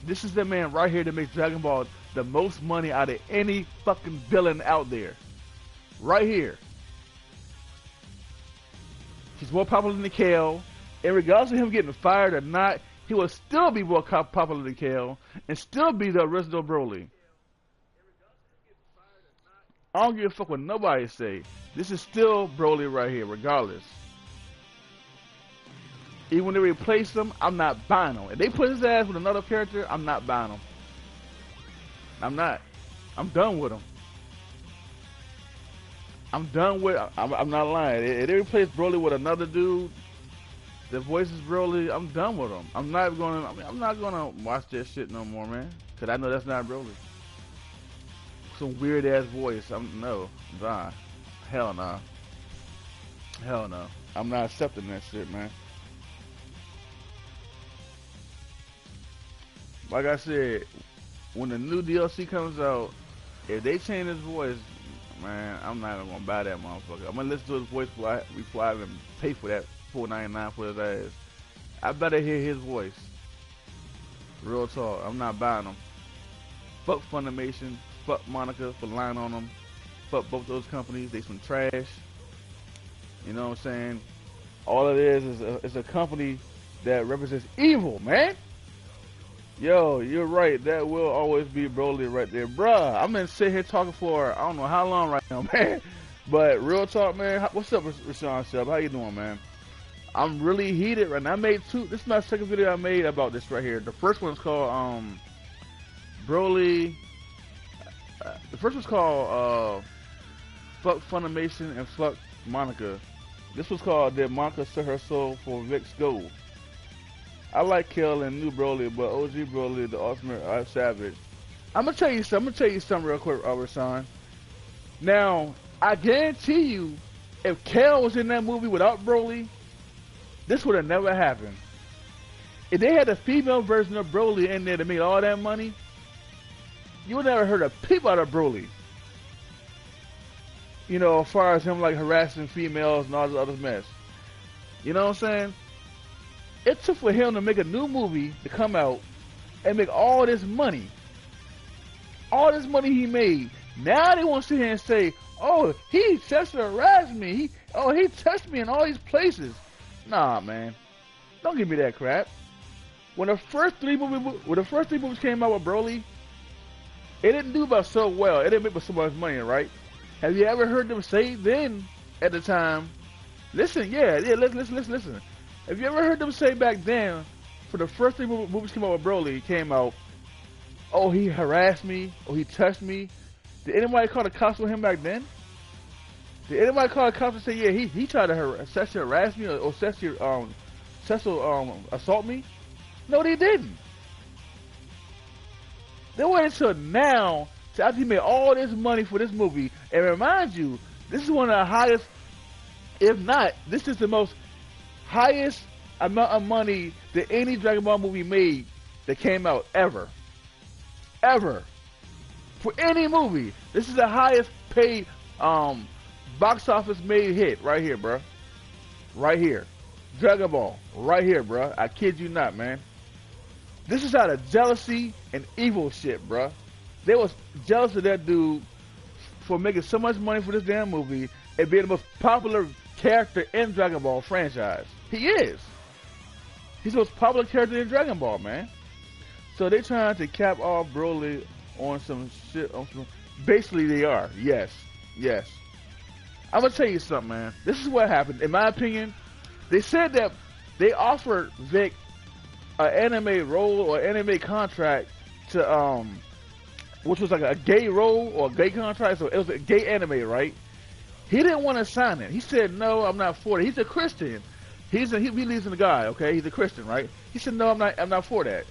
This is the man right here that makes Dragon Ball the most money out of any fucking villain out there. Right here. He's more popular than Kale. And regardless of him getting fired or not, he will still be more popular than Kale and still be the original Broly. I don't give a fuck what nobody say. This is still Broly right here, regardless. Even when they replace him, I'm not buying him. If they put his ass with another character, I'm not buying him. I'm not. I'm done with him. I'm done with. I'm not lying. If they replace Broly with another dude that voices Broly, I'm done with him. I'm not gonna. I mean, I'm not gonna watch that shit no more, man. Cause I know that's not Broly. Some weird ass voice. No. Nah. Hell no. Hell no. I'm not accepting that shit, man. Like I said, when the new DLC comes out, if they change his voice, man, I'm not even gonna buy that motherfucker. I'm gonna listen to his voice before I even pay for that $4.99 for his ass. I better hear his voice. Real talk. I'm not buying him. Fuck Funimation. Fuck Monica for lying on them. Fuck both those companies. They some trash. You know what I'm saying? All it is a company that represents evil, man. Yo, you're right. That will always be Broly right there. Bruh, I'm gonna sit here talking for I don't know how long right now, man. But real talk, man. What's up, Rashawn Shub? How you doing, man? I'm really heated right now. I made two. This is my second video I made about this right here. The first one's called Broly. The first one's called Fuck Funimation and Fuck Monica. This was called Did Monica Sell Her Soul for Vic's Gold? I like Kale and New Broly, but OG Broly, the ultimate savage. I'm gonna tell you something real quick, Rashawn. Now, I guarantee you, if Kale was in that movie without Broly, this would have never happened. If they had a female version of Broly in there to make all that money, you would never heard a peep out of Broly. You know, as far as him like harassing females and all this other mess. You know what I'm saying? It took for him to make a new movie to come out and make all this money. All this money he made. Now they want to sit here and say, oh, he sexually harassed me. He touched me in all these places. Nah, man. Don't give me that crap. When the first three movies came out with Broly, it didn't do about so well. It didn't make so much money, right? Have you ever heard them say then, at the time, listen. Have you ever heard them say back then, for the first three movies came out with Broly came out, oh, he harassed me, or he touched me. Did anybody call the cops on him back then? Did anybody call the cops and say, yeah, he tried to sexually harass me or sexually assault me? No, they didn't. They waited until now, after he made all this money for this movie, and remind you, this is one of the highest, if not, this is the most highest amount of money that any Dragon Ball movie made that came out ever. Ever. For any movie. This is the highest paid box office made hit right here, bro. Right here. Dragon Ball. Right here, bro. I kid you not, man. This is out of jealousy and evil shit, bro. They was jealous of that dude for making so much money for this damn movie and being the most popular character in Dragon Ball franchise. He is. He's the most popular character in Dragon Ball, man. So they trying to cap off Broly on some shit. Basically, they are. Yes. Yes. I'm going to tell you something, man. This is what happened. In my opinion, they said that they offered Vic an anime role or anime contract to, which was like a gay role or a gay contract. So it was a gay anime, right? He didn't want to sign it. He said, no, I'm not for it. He's a Christian. He believes in the God, okay? He's a Christian, right? He said, no, I'm not for that.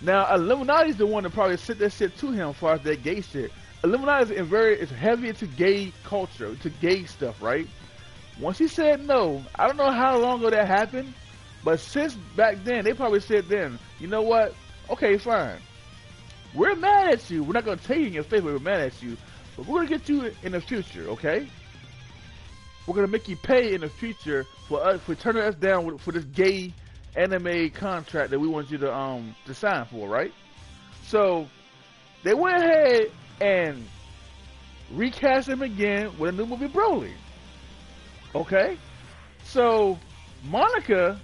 Now, Illuminati's the one that probably sent that shit to him as far as that gay shit. Illuminati is heavy into gay culture, to gay stuff, right? Once he said no, I don't know how long ago that happened, but since back then, they probably said then, you know what? Okay, fine. We're mad at you. We're not going to tell you in your face, but we're mad at you. But we're going to get you in the future, okay? We're going to make you pay in the future for turning us down for this gay anime contract that we want you to sign for, right? So they went ahead and recast him again with a new movie, Broly. Okay? So Monica,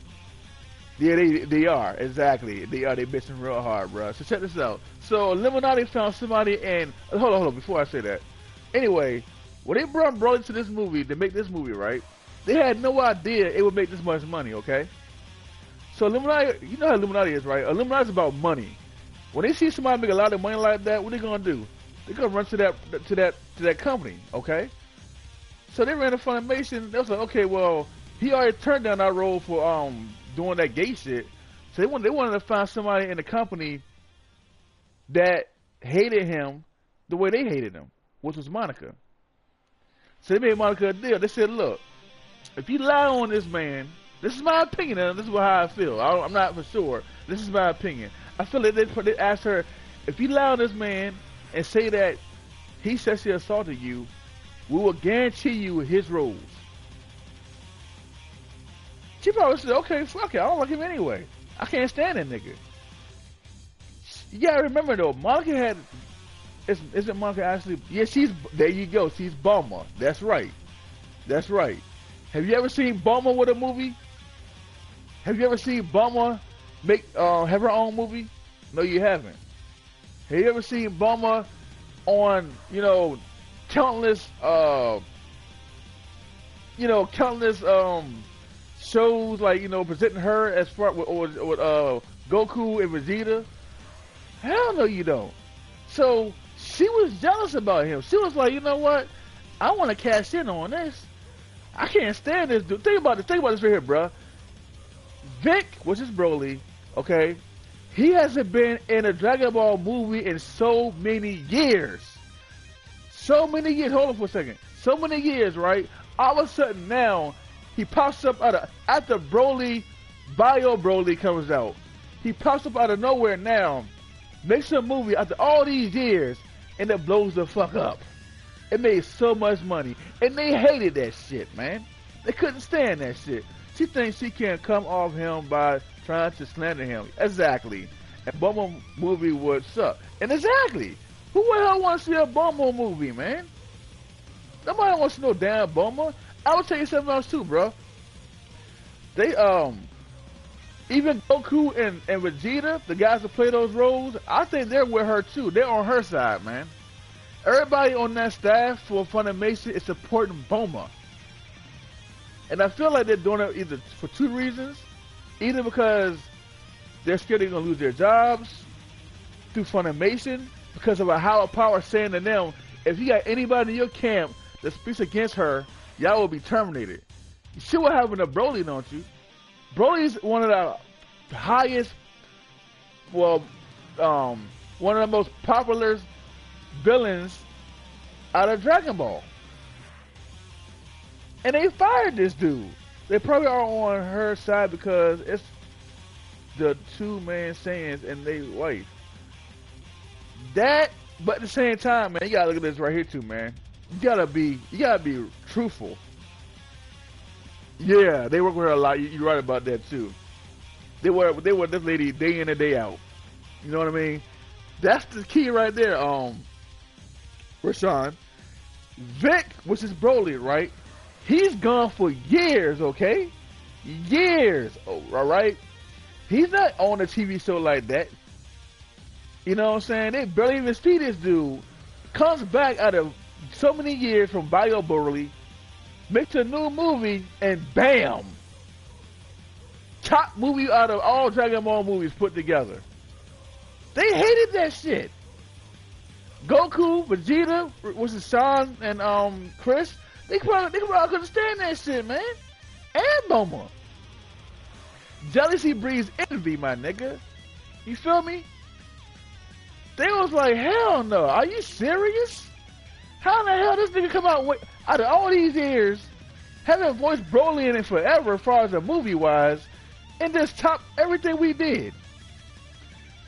yeah, they are, exactly. They bitching real hard, bro. So check this out. So Illuminati found somebody and hold on, before I say that. Anyway, when they brought Broly to this movie to make this movie, right? They had no idea it would make this much money, okay? So Illuminati, you know how Illuminati is, right? Illuminati's about money. When they see somebody make a lot of money like that, what are they gonna do? They're gonna run to that company, okay? So they ran a Funimation. They was like, okay, well, he already turned down our role for doing that gay shit. So they wanted to find somebody in the company that hated him the way they hated him, which was Monica. So they made Monica a deal. They said, look, if you lie on this man, this is my opinion, and this is how I feel. I'm not for sure. This is my opinion. I feel like they asked her, if you lie on this man and say that he sexually assaulted you, we will guarantee you his roles. She probably said, okay, fuck it. I don't like him anyway. I can't stand that nigga. You gotta remember though, Monica had, isn't Monica actually, yeah, there you go, she's Bulma. That's right. That's right. Have you ever seen Bulma with a movie? Have you ever seen Bulma have her own movie? No, you haven't. Have you ever seen Bulma on, countless, shows like, presenting her as far with Goku and Vegeta? Hell no, you don't. So she was jealous about him. She was like, you know what? I want to cash in on this. I can't stand this dude. Think about this right here, bruh. Vic, which is Broly, okay? He hasn't been in a Dragon Ball movie in so many years. So many years. Hold on for a second. So many years, right? All of a sudden now, he pops up after Broly, Bio Broly comes out. He pops up out of nowhere now, makes a movie after all these years, and it blows the fuck up. It made so much money. And they hated that shit, man. They couldn't stand that shit. She thinks she can come off him by trying to slander him. Exactly. And Bulma movie would suck. And exactly. Who the hell wants to see a Bulma movie, man? Nobody wants to know damn Bulma. I will tell you something else too, bro. They, even Goku and Vegeta, the guys that play those roles, I think they're with her too. They're on her side, man. Everybody on that staff for Funimation is supporting Bulma. And I feel like they're doing it either for two reasons. either because they're scared they're gonna lose their jobs through Funimation, because of a higher power saying to them, if you got anybody in your camp that speaks against her, y'all will be terminated. You see what happened to Broly, don't you? Broly's one of the highest, well, one of the most popular villains out of Dragon Ball. And they fired this dude. They probably are on her side because it's the two main Saiyans and they wife. That, but at the same time, man, you gotta look at this right here too, man. You gotta be truthful. Yeah, they work with her a lot. You're right about that too. They were this lady day in and day out. You know what I mean? That's the key right there. Rashawn, Vic, which is Broly, right? He's gone for years. Okay, years. Oh, all right. He's not on a TV show like that. You know what I'm saying? They barely even see this dude. Comes back out of so many years from Bio Broly, makes a new movie, and bam! Top movie out of all Dragon Ball movies put together. They hated that shit. Goku, Vegeta, which is Sean and Chris, they probably couldn't stand that shit, man. And Bulma. Jealousy breeds envy, my nigga. You feel me? They was like, hell no, are you serious? How in the hell this nigga come out of all these years, having voiced Broly in it forever as far as a movie wise, and just top everything we did?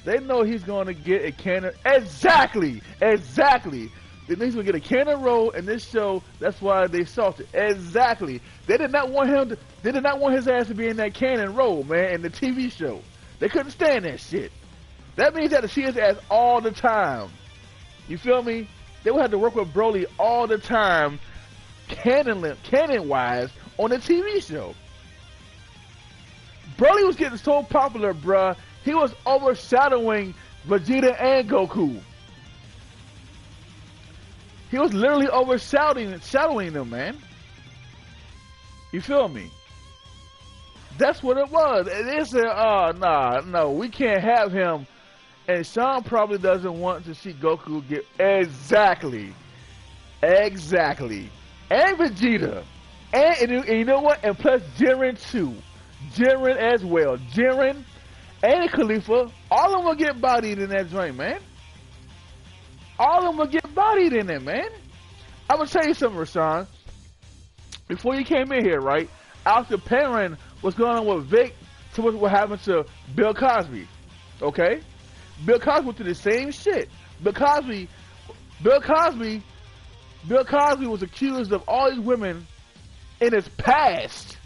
They know he's going to get a canon. Exactly. They know he's going to get a canon role in this show. That's why they salted. Exactly. They did not want him. They did not want his ass to be in that canon role, man, in the TV show. They couldn't stand that shit. That means that to see his ass all the time. You feel me? They would have to work with Broly all the time, canon-wise, on the TV show. Broly was getting so popular, bruh. He was overshadowing Vegeta and Goku. He was literally overshadowing them, man. You feel me? That's what it was. And they said, oh, no, we can't have him. And Sean probably doesn't want to see Goku get... Exactly. And Vegeta. And you know what? And plus Jiren too. Jiren as well. Jiren and Khalifa, all of them will get bodied in that joint, man. All of them will get bodied in it, man. I'm going to tell you something, Rashawn. Before you came in here, right? After Perrin was going on with Vic, to what happened to Bill Cosby. Okay? Bill Cosby went through the same shit. Bill Cosby was accused of all these women in his past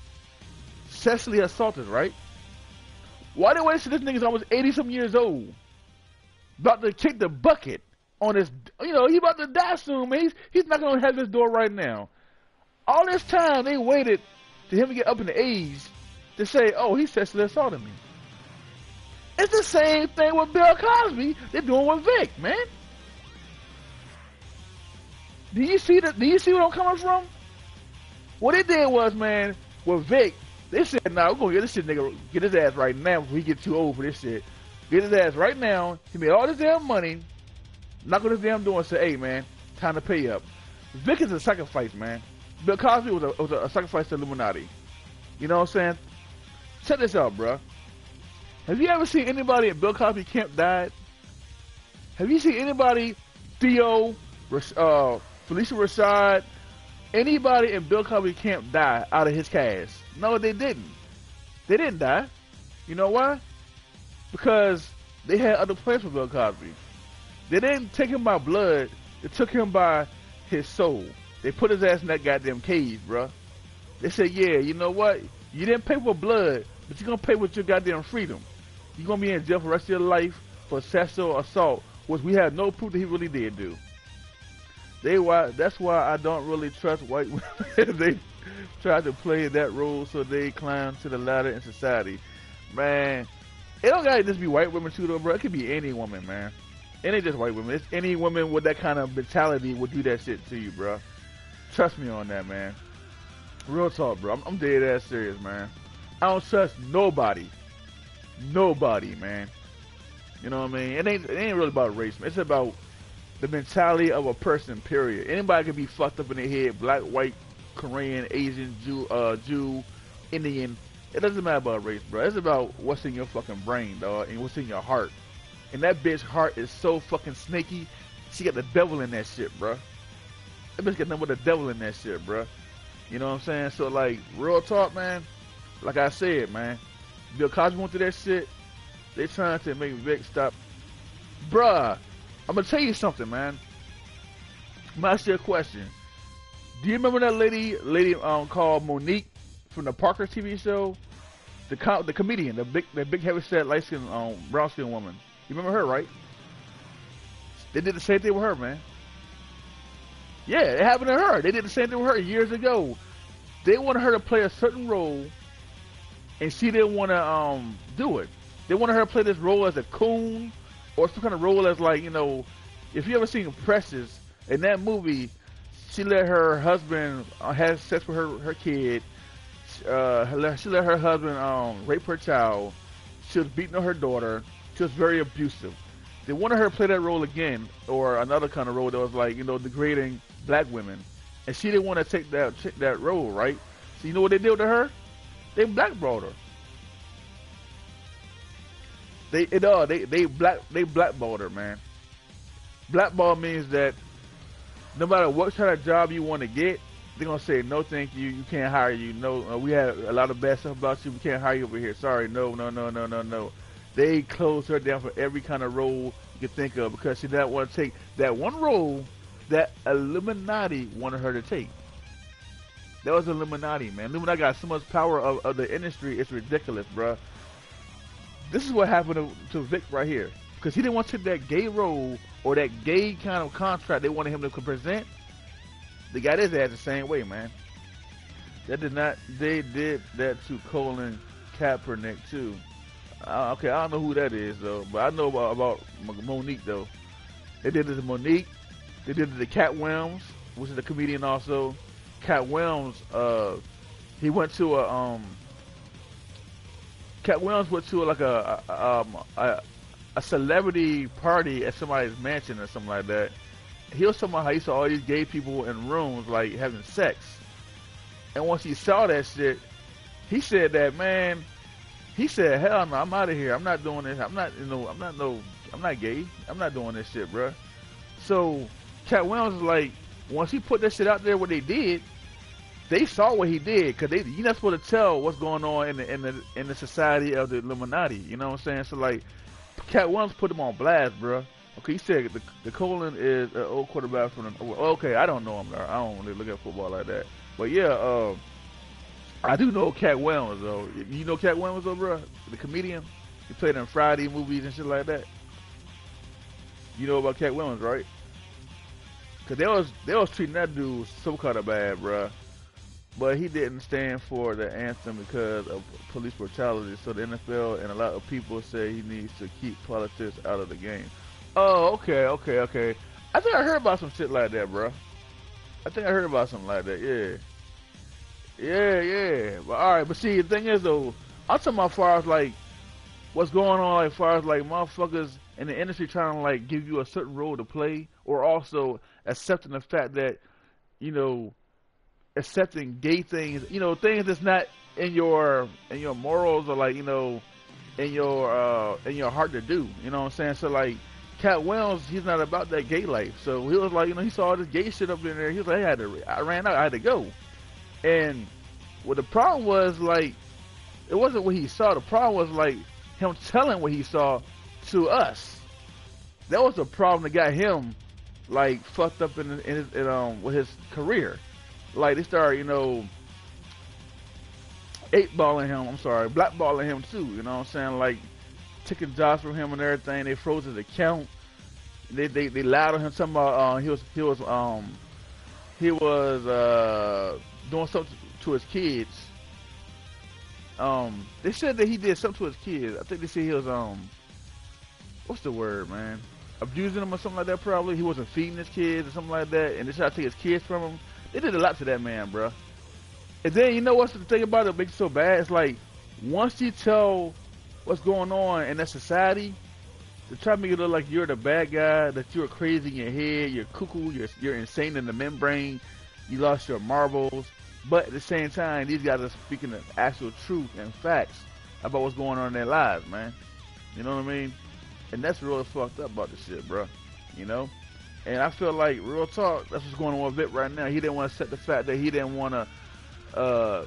sexually assaulted, right? Why they wait till this nigga's almost 80-some years old? About to kick the bucket on his, you know, he about to die soon, man. He's not gonna have his door right now. All this time they waited to him to get up in the age to say, oh, he sexually assaulted me. It's the same thing with Bill Cosby they're doing with Vic, man. Do you see what I'm coming from? What they did was, man, with Vic, they said, nah, we're gonna get this shit nigga, get his ass right now before he get too old for this shit. Get his ass right now. He made all this damn money. Knock on his damn door and say, hey, man, time to pay up. Vic is a sacrifice, man. Bill Cosby was a sacrifice to Illuminati. You know what I'm saying? Check this out, bruh. Have you ever seen anybody at Bill Cosby camp died? Have you seen anybody, Theo, Felicia Rashad, anybody in Bill Cosby camp die out of his cast? No, they didn't. They didn't die. You know why? Because they had other plans for Bill Cosby. They didn't take him by blood. They took him by his soul. They put his ass in that goddamn cage, bruh. They said, yeah, you know what? You didn't pay for blood, but you're going to pay with your goddamn freedom. You're going to be in jail for the rest of your life for sexual assault, which we have no proof that he really did do. That's why I don't really trust white women. They try to play that role so they climb to the ladder in society. Man, it don't got to just be white women too, though, bro. It could be any woman, man. It ain't just white women. It's any woman with that kind of mentality would do that shit to you, bro. Trust me on that, man. Real talk, bro. I'm dead ass serious, man. I don't trust nobody. Nobody, man. You know what I mean? It ain't really about race, man. It's about the mentality of a person, period. Anybody can be fucked up in their head, black, white, Korean, Asian, Jew, Indian. It doesn't matter about race, bro. It's about what's in your fucking brain, dog, and what's in your heart. And that bitch heart is so fucking snaky. She got the devil in that shit, bro. That bitch got nothing but the devil in that shit, bro. You know what I'm saying? So, like, real talk, man. Like I said, man. Bill Cosby went through that shit. They trying to make Vic stop. Bruh, I'm gonna tell you something, man. I'm gonna ask you a question. Do you remember that lady called Monique from the Parker TV show? The comedian, the big heavy-set, light-skinned, brown-skinned woman. You remember her, right? They did the same thing with her, man. Yeah, it happened to her. They did the same thing with her years ago. They wanted her to play a certain role, and she didn't want to do it. They wanted her to play this role as a coon, or some kind of role as, like, you know, if you ever seen Precious, in that movie, she let her husband have sex with her kid. She let her husband rape her child. She was beating on her daughter. She was very abusive. They wanted her to play that role again, or another kind of role that was, like, you know, degrading black women, and she didn't want to take that role, right? So you know what they did to her? They blackballed her. They blackballed her, man. Blackball means that no matter what kind of job you want to get, they're gonna say no, thank you. You can't hire you. No, we have a lot of bad stuff about you. We can't hire you over here. Sorry, no. They closed her down for every kind of role you could think of because she didn't want to take that one role that Illuminati wanted her to take. That was Illuminati, man. Illuminati got so much power of the industry, it's ridiculous, bruh. This is what happened to Vic right here. Because he didn't want to take that gay role or that gay kind of contract they wanted him to present. They got his ass the same way, man. They did that to Colin Kaepernick, too. Okay, I don't know who that is, though. But I know about Monique, though. They did it to Monique. They did it to Cat Williams, which is a comedian also. Cat Williams, he went to Cat Williams went to like a celebrity party at somebody's mansion or something like that. He was talking about how he saw all these gay people in rooms like having sex, and once he saw that shit, he said that, man. He said, "Hell no, I'm out of here. I'm not doing this. I'm not gay. I'm not doing this shit, bro." So Cat Williams was like, once he put that shit out there, what they did, they saw what he did, cause you're not supposed to tell what's going on in the society of the Illuminati. You know what I'm saying? So like, Cat Williams put him on blast, bro. Okay, he said the Colin is an old quarterback from the. Okay, I don't know him. I don't really look at football like that. But yeah, I do know Cat Williams though. You know Cat Williams though, bro? The comedian. He played in Friday movies and shit like that. You know about Cat Williams, right? Cause they was treating that dude so kind of bad, bro. But he didn't stand for the anthem because of police brutality. So the NFL and a lot of people say he needs to keep politics out of the game. Oh, okay. I think I heard about some shit like that, bro. I think I heard about something like that. Yeah. But all right. But see, the thing is though, I'm talking about as far as like what's going on, like as far as like motherfuckers in the industry trying to like give you a certain role to play, or also accepting the fact that, you know, accepting gay things, you know, things that's not in your morals, or like, you know, in your heart to do. You know what I'm saying? So like Cat Williams, he's not about that gay life. So he was like, you know, he saw all this gay shit up in there. He was like, I ran out, I had to go. And what the problem was, like, it wasn't what he saw. The problem was like him telling what he saw to us. That was the problem that got him like fucked up in with his career. Like they started, you know, blackballing him too. You know what I'm saying? Like taking jobs from him and everything. They froze his account. They lied on him. Talking about he was doing something to his kids. They said that he did something to his kids. I think they said he was what's the word, man? Abusing them or something like that. Probably he wasn't feeding his kids or something like that, and they tried to take his kids from him. They did a lot to that man, bro. And then you know what's the thing about it that makes it so bad? It's like Once you tell what's going on in that society, to try to make it look like you're the bad guy, that you're crazy in your head, you're cuckoo, you're insane in the membrane, you lost your marbles. But at the same time, these guys are speaking the actual truth and facts about what's going on in their lives, man. You know what I mean? And that's really fucked up about this shit, bro. You know? And I feel like, real talk, that's what's going on with Vic right now. He didn't want to set the fact that he didn't want to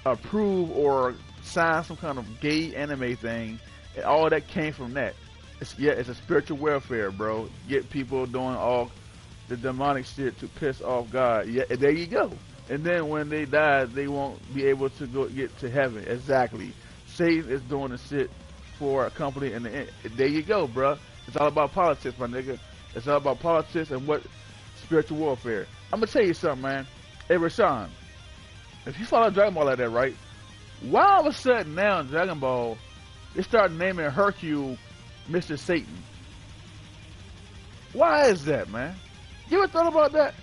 approve or sign some kind of gay anime thing. And all that came from that. It's a spiritual welfare, bro. Get people doing all the demonic shit to piss off God. Yeah, there you go. And then when they die, they won't be able to get to heaven. Exactly. Satan is doing the shit for a company, and there you go, bro. It's all about politics, my nigga. It's all about politics and what spiritual warfare. I'm gonna tell you something, man. Hey, Rashawn, if you follow Dragon Ball like that, right? Why all of a sudden now in Dragon Ball they start naming Hercule Mr. Satan? Why is that, man? You ever thought about that?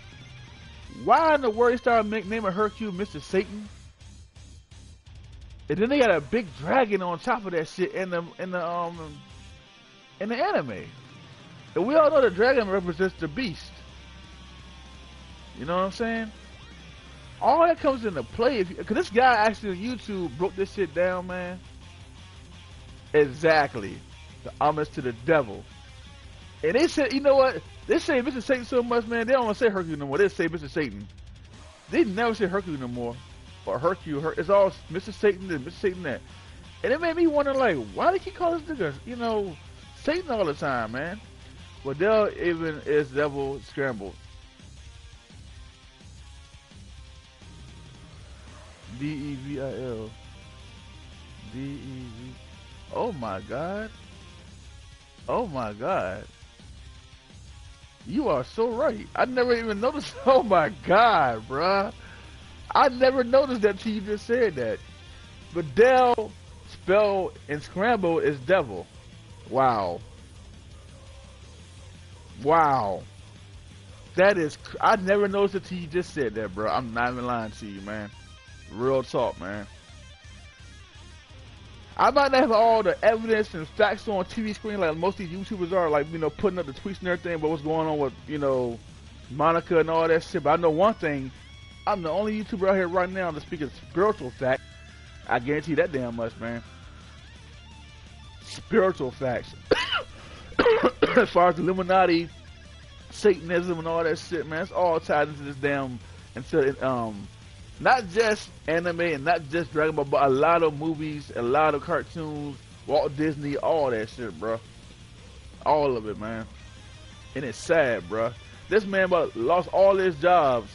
Why in the world they started naming Hercule Mr. Satan? And then they got a big dragon on top of that shit in the anime. And we all know the dragon represents the beast. You know what I'm saying? All that comes into play because this guy actually on YouTube broke this shit down, man. Exactly. The homage to the devil. And they said, you know what? They say Mr. Satan so much, man, they don't want to say Hercule no more. They say Mr. Satan. They never say Hercule no more. Or Hercule. It's all Mr. Satan this, Mr. Satan that. And it made me wonder, like, why do they keep calling this nigga, you know, Satan all the time, man? Well, Del even is devil scrambled. D-E-V-I-L. D-E-V. Oh my God. Oh my God. You are so right. I never even noticed. Oh my God, bruh. I never noticed that till you just said that. But Del, spelled and scrambled, is devil. Wow. Wow. That is, I never noticed it till you just said that, bro. I'm not even lying to you, man. Real talk, man. I might not have all the evidence and facts on TV screen like most of these YouTubers are, like, you know, putting up the tweets and everything about what's going on with, you know, Monica and all that shit. But I know one thing. I'm the only YouTuber out here right now to speak of spiritual fact. I guarantee that damn much, man. Spiritual facts. As far as Illuminati, Satanism, and all that shit, man, it's all tied into this damn, not just anime and not just Dragon Ball, but a lot of movies, a lot of cartoons, Walt Disney, all that shit, bro. All of it, man. And it's sad, bro. This man lost all his jobs,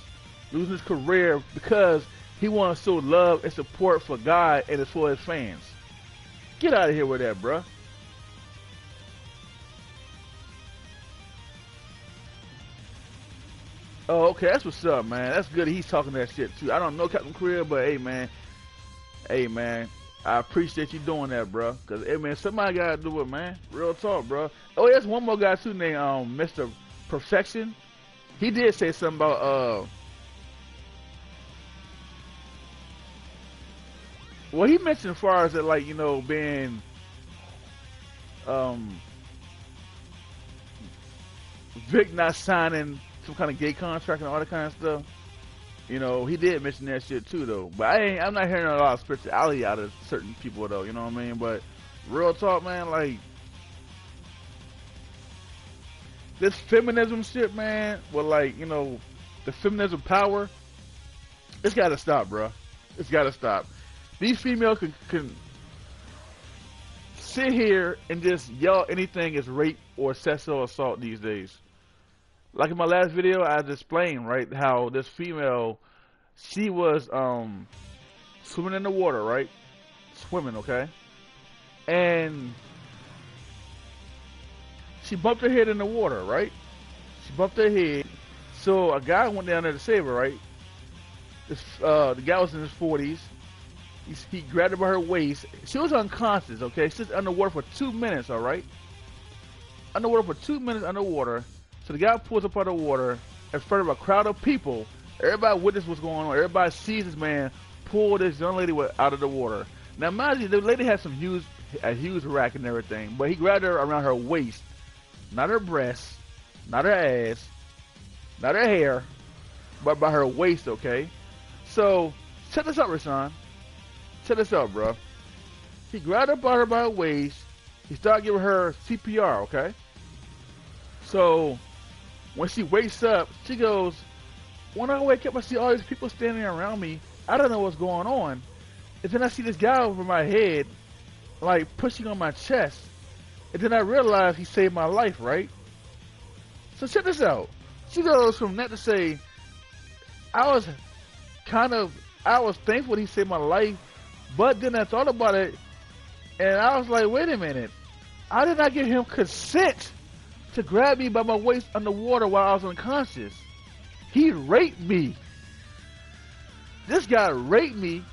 losing his career because he wants to show love and support for God and it's for his fans. Get out of here with that, bro. Oh, okay, that's what's up, man. That's good. He's talking that shit too. I don't know Captain Career, but hey, man, I appreciate you doing that, bro. Cause hey, man, somebody gotta do it, man. Real talk, bro. Oh, there's one more guy too named Mr. Perfection. He did say something about well, he mentioned as far as it, like, you know, being Vic not signing some kind of gay contract and all that kind of stuff. You know, he did mention that shit too, though. But I'm not hearing a lot of spirituality out of certain people, though. You know what I mean? But real talk, man, like this feminism shit, man. Well, like, you know, the feminism power. It's got to stop, bro. It's got to stop. These females can sit here and just yell anything as rape or sexual assault these days. Like in my last video, I explained, right, how this female, she was swimming in the water, right? Swimming, okay? And she bumped her head in the water, right? She bumped her head. So a guy went down there to save her, right? The guy was in his 40s. He grabbed her by her waist. She was unconscious, okay? She's underwater for 2 minutes, all right? Underwater for 2 minutes underwater. So the guy pulls up out of the water in front of a crowd of people. Everybody witnessed what's going on. Everybody sees this man pull this young lady out of the water. Now, mind you, the lady had a huge rack and everything, but he grabbed her around her waist, not her breast, not her ass, not her hair, but by her waist, okay? So, check this out, Rashawn. Check this out, bro. He grabbed her by her waist. He started giving her CPR, okay? So, when she wakes up, she goes, when I wake up, I see all these people standing around me. I don't know what's going on. And then I see this guy over my head, like, pushing on my chest. And then I realize he saved my life, right? So check this out. She goes from that to say, I was thankful he saved my life, but then I thought about it, and I was like, wait a minute. I did not give him consent to grab me by my waist underwater while I was unconscious. He raped me. This guy raped me,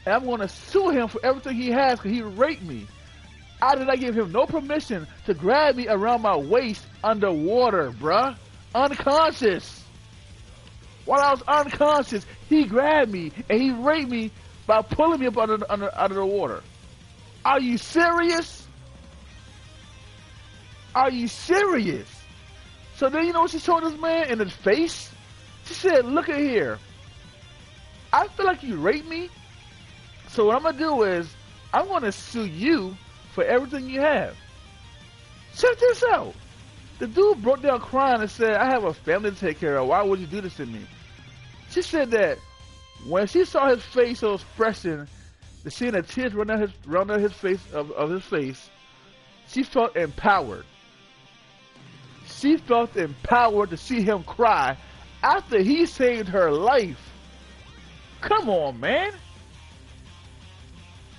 and I'm going to sue him for everything he has because he raped me. I did not give him no permission to grab me around my waist underwater, bruh. Unconscious. While I was unconscious, he grabbed me and he raped me by pulling me up out of the water. Are you serious? Are you serious? So then you know what she told this man in his face? She said, look at here. I feel like you raped me. So what I'm going to do is I'm going to sue you for everything you have. Check this out. The dude broke down crying and said, I have a family to take care of. Why would you do this to me? She said that when she saw his facial expression, seeing the tears run down his face of his face, she felt empowered. She felt empowered to see him cry after he saved her life. Come on, man.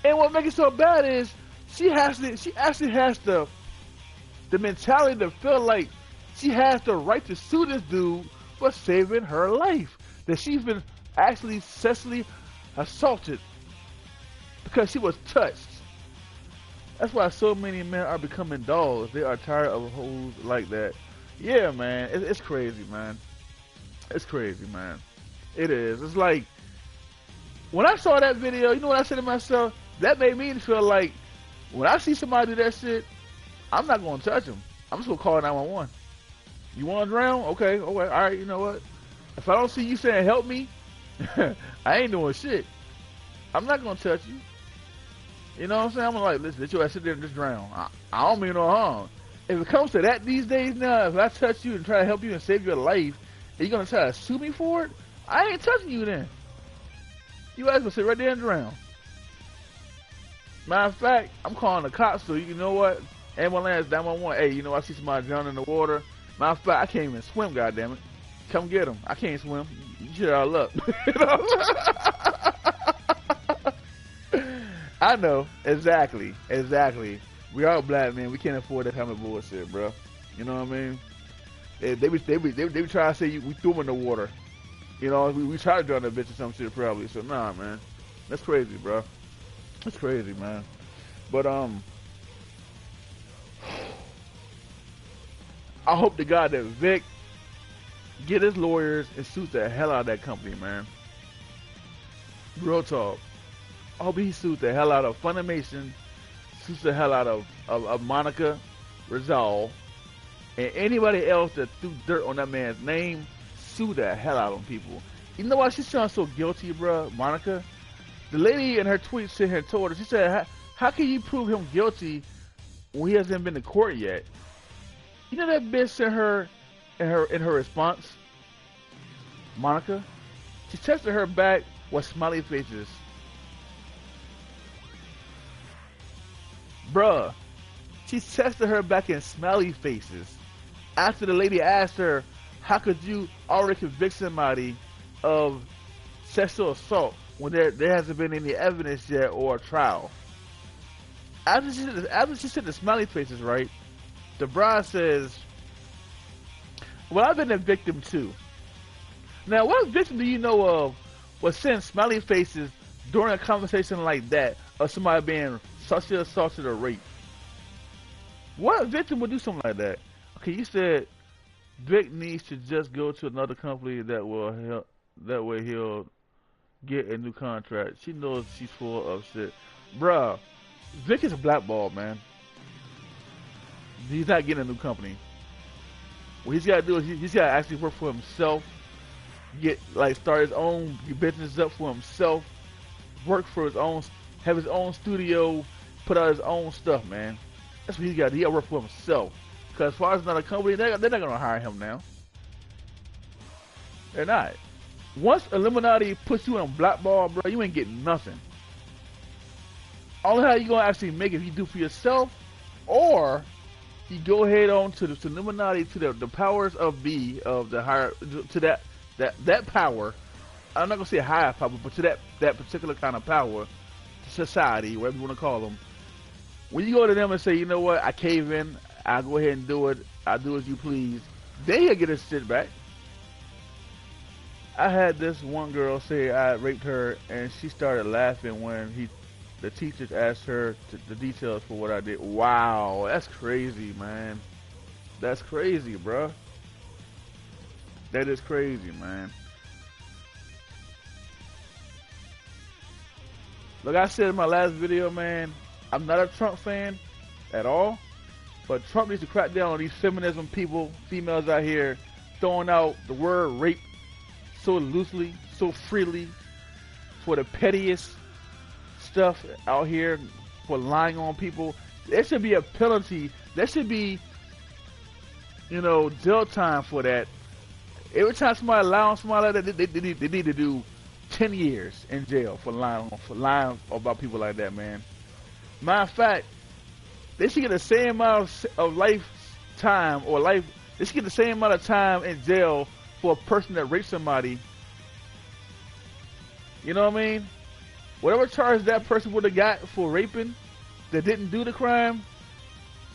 And what makes it so bad is she actually has the mentality to feel like she has the right to sue this dude for saving her life. That she's been actually sexually assaulted because she was touched. That's why so many men are becoming dogs. They are tired of hoes like that. Yeah, man. It's crazy, man. It's crazy, man. It is. It's like, when I saw that video, you know what I said to myself? That made me feel like, when I see somebody do that shit, I'm not going to touch them. I'm just going to call 911. You want to drown? Okay. All right, you know what? If I don't see you saying help me, I ain't doing shit. I'm not going to touch you. You know what I'm saying? I'm like, listen, let your ass sit there and just drown. I don't mean no harm. If it comes to that these days now, if I touch you and try to help you and save your life, and you're going to try to sue me for it, I ain't touching you then. You guys will sit right there and drown. Matter of fact, I'm calling the cops, so you know what? Ambulance 911. Hey, you know I see somebody drowning in the water. Matter of fact, I can't even swim, goddammit. Come get him. I can't swim. You shit all up. I know. Exactly. We are black men. We can't afford that kind of bullshit, bro. You know what I mean? They be trying to say we threw them in the water. You know, we tried to drown that bitch or some shit probably. So nah, man, that's crazy, bro. That's crazy, man. But I hope to God that Vic get his lawyers and suit the hell out of that company, man. Real talk. I hope he suits the hell out of Funimation, suits the hell out of Monica Rizal, and anybody else that threw dirt on that man's name. Sue the hell out of them people. You know why she sounds so guilty, bruh, Monica? The lady in her tweet sitting here told her, she said, how can you prove him guilty when he hasn't been to court yet? You know that bitch sent her in her response? Monica? She texted her back with smiley faces. Bruh, she texted her back in smiley faces after the lady asked her, how could you already convict somebody of sexual assault when there hasn't been any evidence yet or a trial? After she said the smiley faces, right? The bride says, well, I've been a victim too. Now, what victim do you know of would send smiley faces during a conversation like that of somebody being sexually assaulted or raped? What victim would do something like that? Okay, you said Vic needs to just go to another company that will help. That way he'll get a new contract. She knows she's full of shit. Bruh, Vic is blackballed, man. He's not getting a new company. What he's got to do is he's got to actually work for himself, start his own business up for himself, work for his own, have his own studio, put out his own stuff, man. That's what he's got to do. He got to work for himself. Because as far as not a company, they're not going to hire him now. They're not. Once Illuminati puts you in blackball, bro, you ain't getting nothing. Only how you going to actually make it if you do for yourself, or you go ahead on to the Illuminati, to the powers of be, of the higher, to that power. I'm not gonna say higher power, but to that particular kind of power, society, whatever you want to call them. When you go to them and say, you know what, I cave in, I'll go ahead and do it, I'll do as you please, they'll get his shit back. I had this one girl say I raped her, and she started laughing when the teachers asked her the details for what I did. Wow, that's crazy, man. That's crazy, bro. That is crazy, man. Like I said in my last video, man, I'm not a Trump fan at all, but Trump needs to crack down on these feminism people, females out here, throwing out the word rape so loosely, so freely, for the pettiest stuff out here, for lying on people. There should be a penalty. There should be, jail time for that. Every time somebody lies on somebody like that, they need to do 10 years in jail for lying about people like that, man. Matter of fact, they should get the same amount of lifetime they should get the same amount of time in jail for a person that raped somebody. You know what I mean? Whatever charge that person would have got for raping, that didn't do the crime,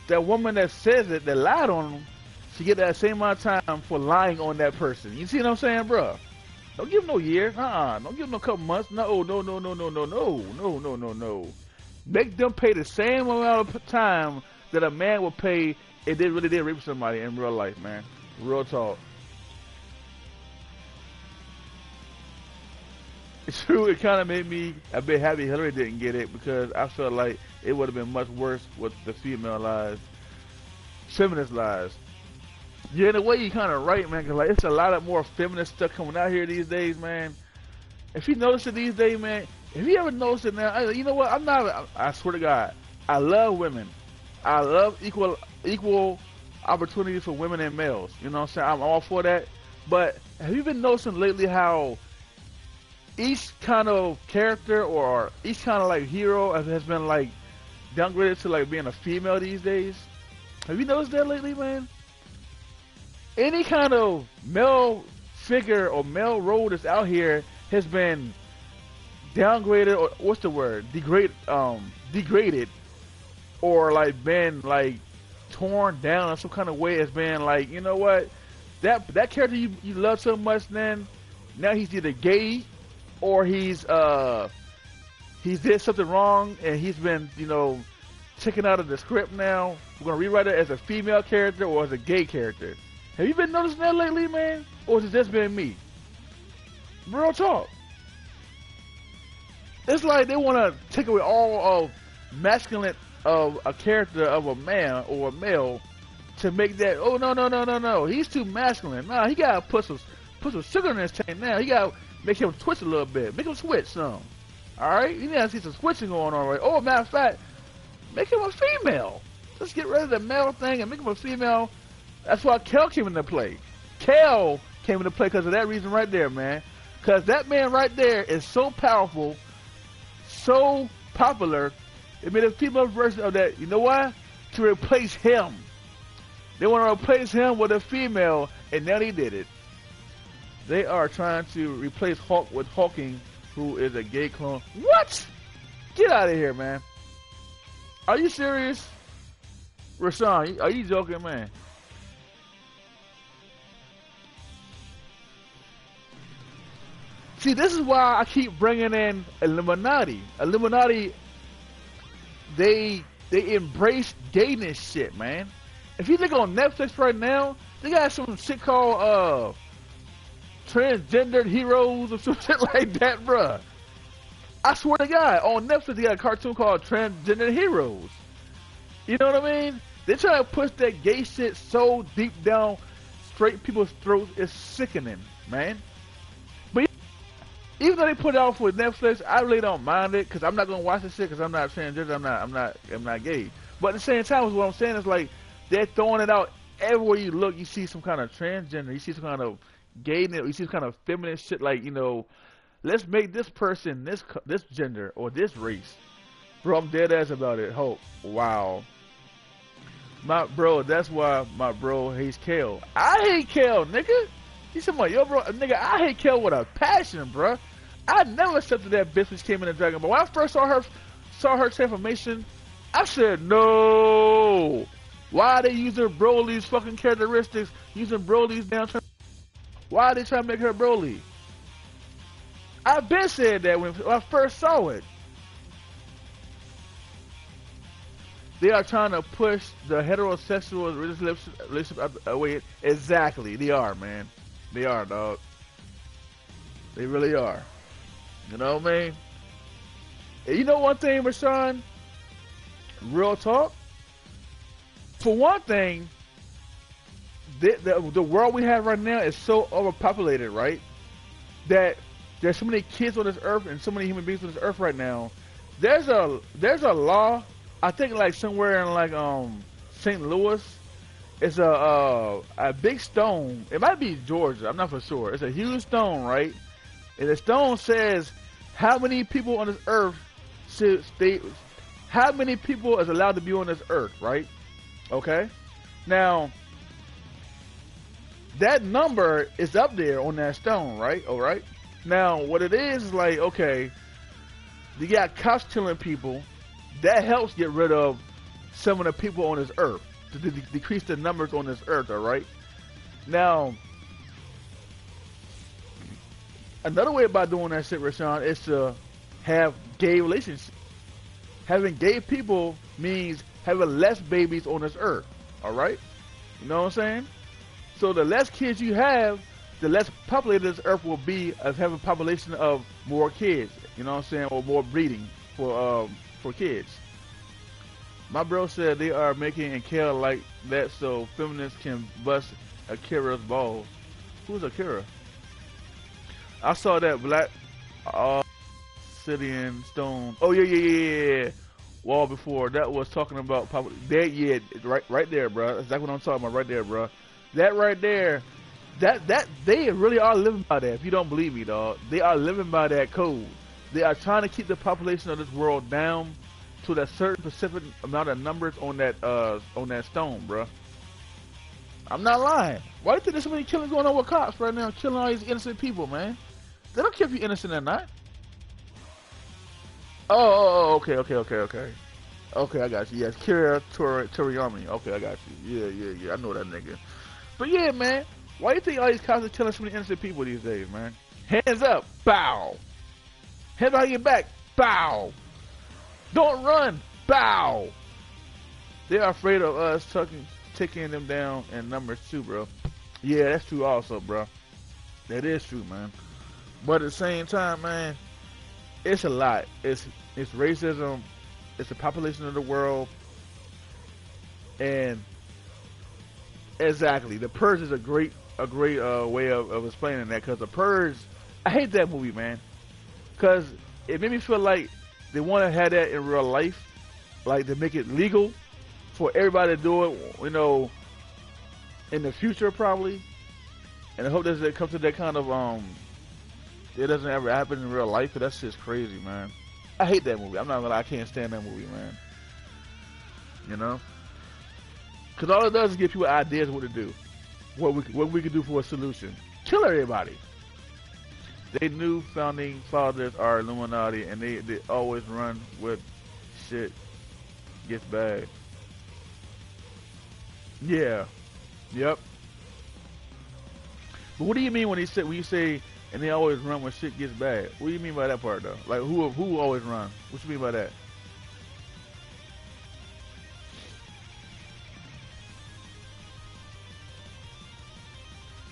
that woman that says it, that lied on them, should get that same amount of time for lying on that person. You see what I'm saying, bro? Don't give them no year. Don't give them no couple months. No. Make them pay the same amount of time that a man would pay if they really did rape somebody in real life, man. Real talk. It's true, it kind of made me a bit happy Hillary didn't get it, because I felt like it would have been much worse with the female lies, feminist lies. Yeah, in a way, you're kind of right, man, because it's a lot of more feminist stuff coming out here these days, man. If you notice it these days, man, if you ever notice it now, you know what, I swear to God, I love women. I love equal opportunity for women and males. You know what I'm saying? I'm all for that. But have you been noticing lately how each kind of character or each kind of hero has been downgraded to being a female these days? Have you noticed that lately, man? Any kind of male figure or male role that's out here has been downgraded, or what's the word? Degraded, or been torn down in some kind of way. As being you know what? That character you love so much, then now he's either gay, or he's did something wrong and he's been, taken out of the script now. We're gonna rewrite it as a female character or as a gay character. Have you been noticing that lately, man? Or has it just been me? Real talk. It's like they want to take away all of masculine of a character of a man or a male to make that, oh, no. He's too masculine. Nah, he got to put some sugar in his tank now. He got to make him twitch a little bit. Make him switch some. Alright? You need to see some switching going on, right? Oh, matter of fact, make him a female. Let's get rid of the male thing and make him a female. That's why Kel came into play. Kel came into play because of that reason right there, man. Because that man right there is so powerful, so popular, it made a female version of that. You know why? To replace him. They want to replace him with a female, and now they did it. They are trying to replace Hulk with Hulking, who is a gay clone. What? Get out of here, man. Are you serious? Rashawn, are you joking, man? See, this is why I keep bringing in Illuminati. Illuminati, they embrace gayness shit, man. If you look on Netflix right now, they got some shit called transgendered heroes or some shit like that, bruh. I swear to God, on Netflix they got a cartoon called Transgender Heroes. You know what I mean? They try to push that gay shit so deep down straight people's throats. It's sickening, man. But even though they put it out for Netflix, I really don't mind it because I'm not gonna watch this shit because I'm not transgender. I'm not gay. But at the same time, what I'm saying is like they're throwing it out everywhere you look. You see some kind of transgender. You see some kind of gayness. You see some kind of feminine shit. Like, you know, let's make this person this gender or this race. Bro, I'm dead ass about it. Hope. Wow. My bro, that's why my bro hates Kale. I hate Kale, nigga. He said, "Yo, bro, nigga, I hate Kale with a passion, bro. I never accepted that bitch when she came in the Dragon Ball. When I first saw her transformation, I said, no. Why are they using Broly's fucking characteristics? Using Broly's damn. Why are they trying to make her Broly? I've been saying that when I first saw it. They are trying to push the heterosexual relationship away. Exactly, they are, man. They are, dog. They really are. You know what I mean? And you know one thing, Rashawn? Real talk. For one thing, the world we have right now is so overpopulated, right? That there's so many kids on this earth and so many human beings on this earth right now. There's a law. I think like somewhere in like St. Louis, it's a big stone. It might be Georgia. I'm not for sure. It's a huge stone, right? And the stone says how many people on this earth should stay. How many people is allowed to be on this earth, right? Okay. Now that number is up there on that stone, right? All right. Now what it is like, okay, you got cops killing people. That helps get rid of some of the people on this earth to decrease the numbers on this earth. All right. Now, another way about doing that shit, Rashawn, is to have gay relationships. Having gay people means having less babies on this earth. All right. You know what I'm saying? So the less kids you have, the less populated this earth will be as having a population of more kids. You know what I'm saying? Or more breeding for kids. My bro said they are making Akira like that so feminists can bust Akira's balls. Who's Akira? I saw that Black Obsidian Stone. Oh yeah. Wall before that was talking about that. Yeah, right there, bro. That's exactly what I'm talking about, right there, bro. That right there. That they really are living by that. If you don't believe me, dog, they are living by that code. They are trying to keep the population of this world down to that certain specific amount of numbers on that stone, bro. I'm not lying. Why do you think there's so many killings going on with cops right now, killing all these innocent people, man? They don't care if you're innocent or not. Okay. Okay, I got you. Yes, Kira Toriyama. Okay, I got you. Yeah. I know that nigga. But yeah, man. Why do you think all these cops are killing so many innocent people these days, man? Hands up, bow. Hands behind your back, bow. Don't run, bow. They're afraid of us taking them down in numbers too, bro. Yeah, that's true also, bro. That is true, man. But at the same time, man, it's a lot. It's racism. It's the population of the world. And exactly, The Purge is a great way of explaining that. Because The Purge, I hate that movie, man. Because it made me feel like they want to have that in real life, like to make it legal for everybody to do it, you know, in the future probably. And I hope that it comes to that kind of it doesn't ever happen in real life. But that's just crazy, man. I hate that movie. I'm not gonna lie, I can't stand that movie, man. You know, because all it does is give people ideas of what to do, what we could do for a solution. Kill everybody. They knew founding fathers are Illuminati, and they always run with shit gets bad. Yeah. Yep. But what do you mean when you say and they always run when shit gets bad? What do you mean by that part though? Like who always run? What you mean by that?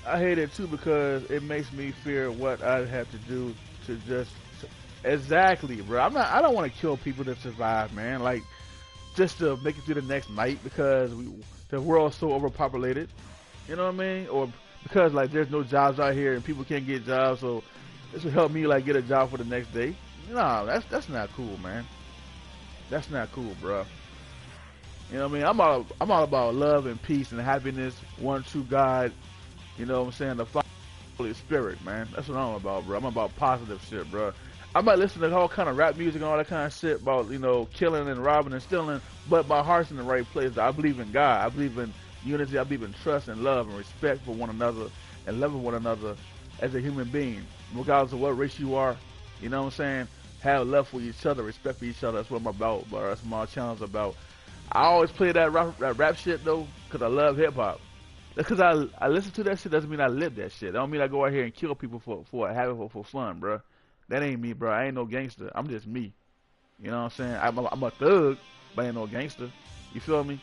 I hate it too because it makes me fear what I'd have to do to just Exactly, bro. I don't want to kill people to survive, man. Like, just to make it through the next night because the world's so overpopulated. You know what I mean? Or because like there's no jobs out here and people can't get jobs, so this will help me like get a job for the next day. Nah, that's not cool, man. That's not cool, bro. You know what I mean? I'm all about love and peace and happiness, one true God. You know what I'm saying? The Holy Spirit, man. That's what I'm about, bro. I'm about positive shit, bro. I might listen to all kind of rap music and all that kind of shit about, you know, killing and robbing and stealing, but my heart's in the right place. I believe in God. I believe in unity. I believe in trust and love and respect for one another and loving one another as a human being, regardless of what race you are. You know what I'm saying? Have love for each other, respect for each other. That's what I'm about, bro. That's what my channel's about. I always play that rap shit, though, because I love hip-hop. Because I listen to that shit doesn't mean I live that shit. That don't mean I go out here and kill people for fun, bro. That ain't me, bro. I ain't no gangster. I'm just me. You know what I'm saying? I'm a thug, but I ain't no gangster. You feel me?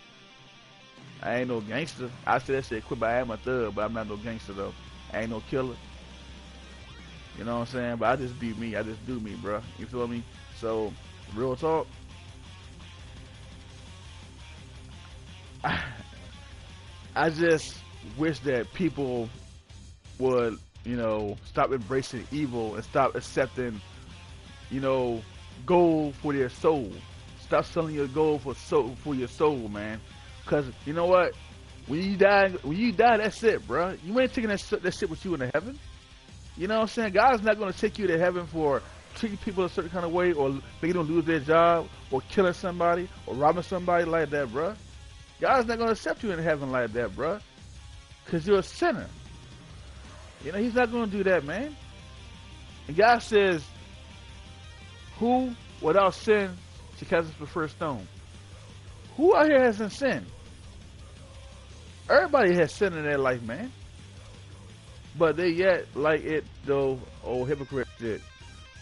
I ain't no gangster. I said that shit quick, but I am a thug, but I'm not no gangster, though. I ain't no killer. You know what I'm saying? But I just be me. I just do me, bro. You feel me? So, real talk. I just wish that people would, you know, stop embracing evil and stop accepting, you know, gold for their soul. Stop selling your gold for your soul, man. Cause you know what? When you die, that's it, bro. You ain't taking that shit with you into heaven. You know what I'm saying? God's not gonna take you to heaven for treating people a certain kind of way or making them lose their job or killing somebody or robbing somebody like that, bro. God's not gonna accept you in heaven like that, bro. Cause you're a sinner. You know, he's not going to do that, man. And God says, who without sin should cast the first stone? Who out here hasn't sinned? Everybody has sin in their life, man. But they yet like it, though, old hypocrite shit.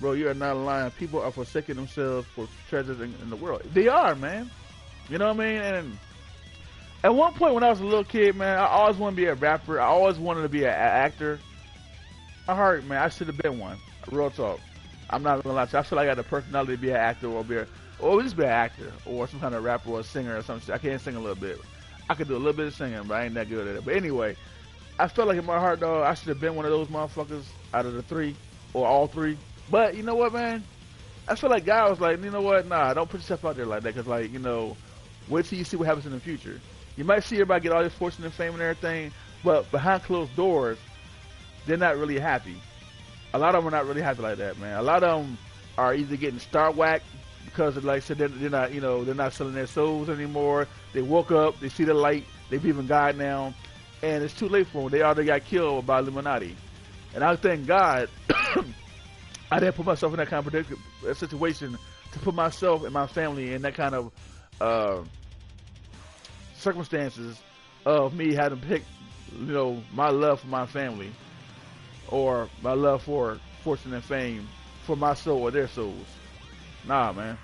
Bro, you are not lying. People are forsaking themselves for treasures in the world. They are, man. You know what I mean? And at one point when I was a little kid, man, I always wanted to be a rapper. I always wanted to be an actor. I heard, man, I should have been one. Real talk. I'm not gonna lie to you. I feel like I got the personality to be an actor or just be an actor or some kind of rapper or a singer or something. I can't sing a little bit. I could do a little bit of singing, but I ain't that good at it. But anyway, I felt like in my heart, though, I should have been one of those motherfuckers out of the three or all three. But you know what, man? I feel like God was like, you know what? Nah, don't put yourself out there like that, because, like, you know, wait till you see what happens in the future. You might see everybody get all this fortune and fame and everything, but behind closed doors, they're not really happy. A lot of them are not really happy like that, man. A lot of them are either getting star whacked because, of, like I said, they're not, you know, they're not selling their souls anymore. They woke up, they see the light, they believe in God now, and it's too late for them. They already got killed by Illuminati. And I thank God I didn't put myself in that kind of situation to put myself and my family in that kind of circumstances of me having to pick, you know, my love for my family or my love for fortune and fame for my soul or their souls. Nah, man.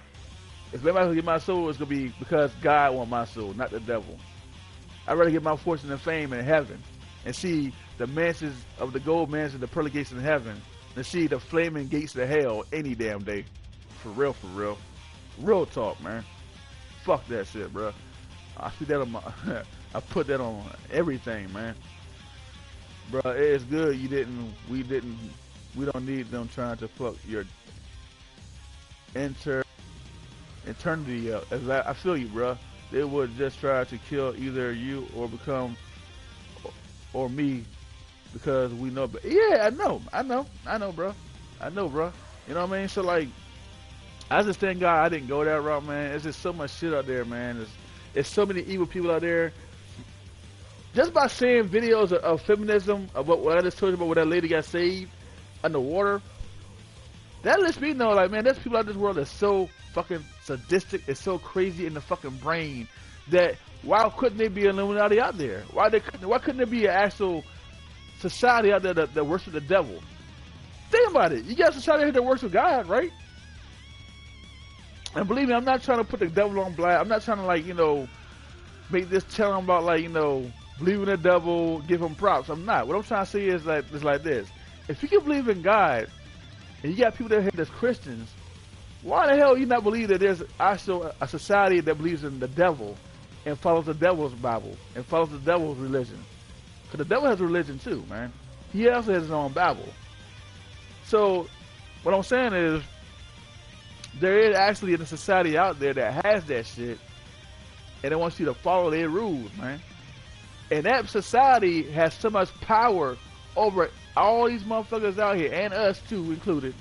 If anybody get my soul, it's going to be because God wants my soul, not the devil. I'd rather get my fortune and fame in heaven and see the mansions of the gold mansions, the pearly gates in heaven, than see the flaming gates of hell any damn day. For real, for real. Real talk, man. Fuck that shit, bro. I see that on my, I put that on everything, man. Bro, it's good we don't need them trying to fuck your eternity up. I feel you, bro. They would just try to kill either you or me because we know. But yeah, I know, bro. I know, bro. You know what I mean? So like, I just thank God I didn't go that route, man. There's just so much shit out there, man. There's so many evil people out there. Just by seeing videos of feminism, of what I just told you about, where that lady got saved underwater, that lets me know, like, man, there's people out in this world that's so fucking sadistic, it's so crazy in the fucking brain that why couldn't there be an Illuminati out there? Why couldn't there be an actual society out there that worship the devil? Think about it. You got a society out here that worship God, right? And believe me, I'm not trying to put the devil on blast. I'm not trying to, like, you know, make this tell him about, like, you know, believe in the devil, give him props. I'm not. What I'm trying to say is like, it's like this. If you can believe in God and you got people that here that's Christians. Why the hell you not believe that there's actually a society that believes in the devil and follows the devil's Bible and follows the devil's religion? Because the devil has a religion too, man. He also has his own Bible. So what I'm saying is there is actually a society out there that has that shit and they want you to follow their rules, man. And that society has so much power over all these motherfuckers out here, and us too included.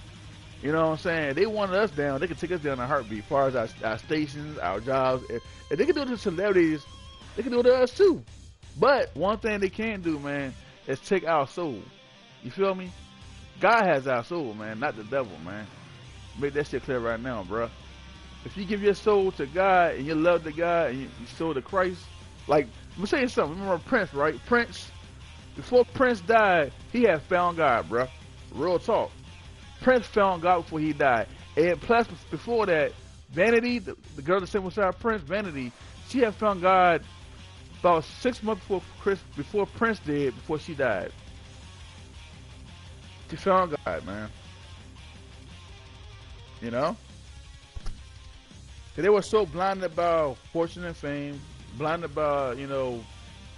You know what I'm saying? They wanted us down. They could take us down in a heartbeat as far as our stations, our jobs. If they can do it to celebrities, they can do it to us too. But one thing they can't do, man, is take our soul. You feel me? God has our soul, man, not the devil, man. Make that shit clear right now, bruh. If you give your soul to God and you love to God and you soul to Christ, like, let me tell you something. Remember Prince, right? Prince, before Prince died, he had found God, bruh. Real talk. Prince found God before he died. And plus, before that, Vanity, the girl that sang beside Prince, Vanity, she had found God about 6 months before Prince did, before she died. She found God, man. You know? They were so blinded by fortune and fame, blinded by, you know,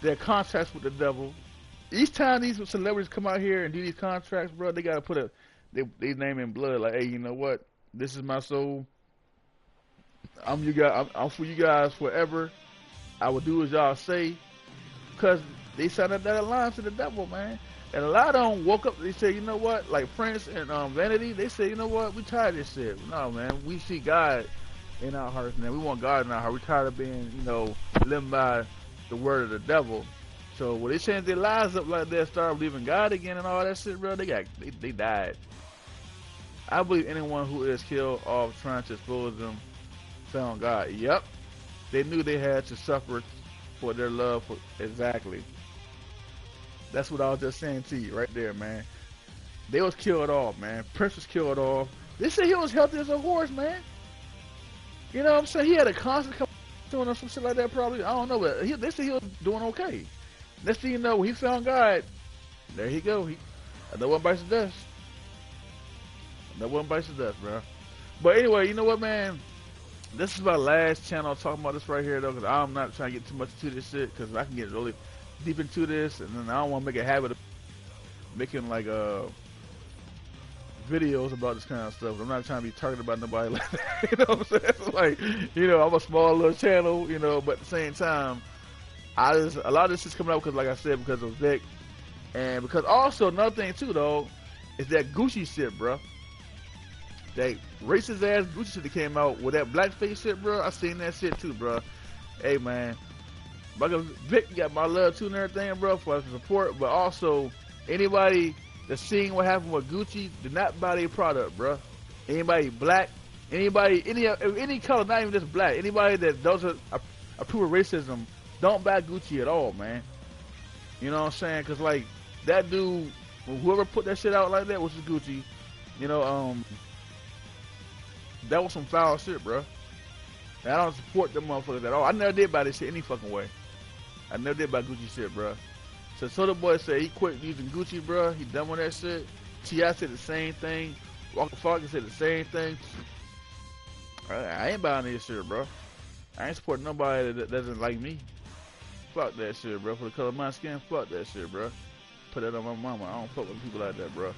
their contracts with the devil. Each time these celebrities come out here and do these contracts, bro, they gotta put they name in blood. Like, hey, you know what? This is my soul. I'm for you guys forever. I will do as y'all say, because they signed up that alliance to the devil, man. And a lot of them woke up. They say, you know what? Like Prince and Vanity, they say, you know what? We tired of this shit. No, man. We see God in our hearts, man. We want God in our heart. We're tired of being, you know, living by the word of the devil. So when they changed their lives up like that, started believing God again and all that shit, bro, they died. I believe anyone who is killed off trying to expose them found God. Yep. They knew they had to suffer for their love for exactly. That's what I was just saying to you right there, man. They was killed off, man. Prince was killed off. They said he was healthy as a horse, man. You know what I'm saying? He had a constant doing or some shit like that probably. I don't know, but they said he was doing okay. Next thing you know, when he found God, there he go. No one bites the dust. No one bites the dust, bro. But anyway, you know what, man? This is my last channel talking about this right here, though, because I'm not trying to get too much into this shit, because I can get really deep into this, and then I don't want to make a habit of making, like, videos about this kind of stuff. I'm not trying to be targeted about nobody like that. You know what I'm saying? It's like, you know, I'm a small little channel, you know, but at the same time, a lot of this is coming out because, like I said, because of Vic, and because also another thing too, though, is that Gucci shit, bro. That racist ass Gucci shit that came out with that blackface shit, bro. I seen that shit too, bro. Hey, man, Vic got my love too and everything, bro, for the support, but also anybody that's seeing what happened with Gucci, do not buy their product, bro. Anybody black, anybody, any color, not even just black, anybody that doesn't approve of racism, don't buy Gucci at all, man. You know what I'm saying? Because, like, that dude, whoever put that shit out like that, which is Gucci, you know, that was some foul shit, bro. And I don't support them motherfuckers at all. I never did buy this shit any fucking way. I never did buy Gucci shit, bro. So Soulja Boy said he quit using Gucci, bro. He done with that shit. T.I. said the same thing. Waka Flocka said the same thing. I ain't buying this shit, bro. I ain't supporting nobody that doesn't like me. Fuck that shit, bro. For the color of my skin, fuck that shit, bro. Put that on my mama. I don't fuck with people like that, bro.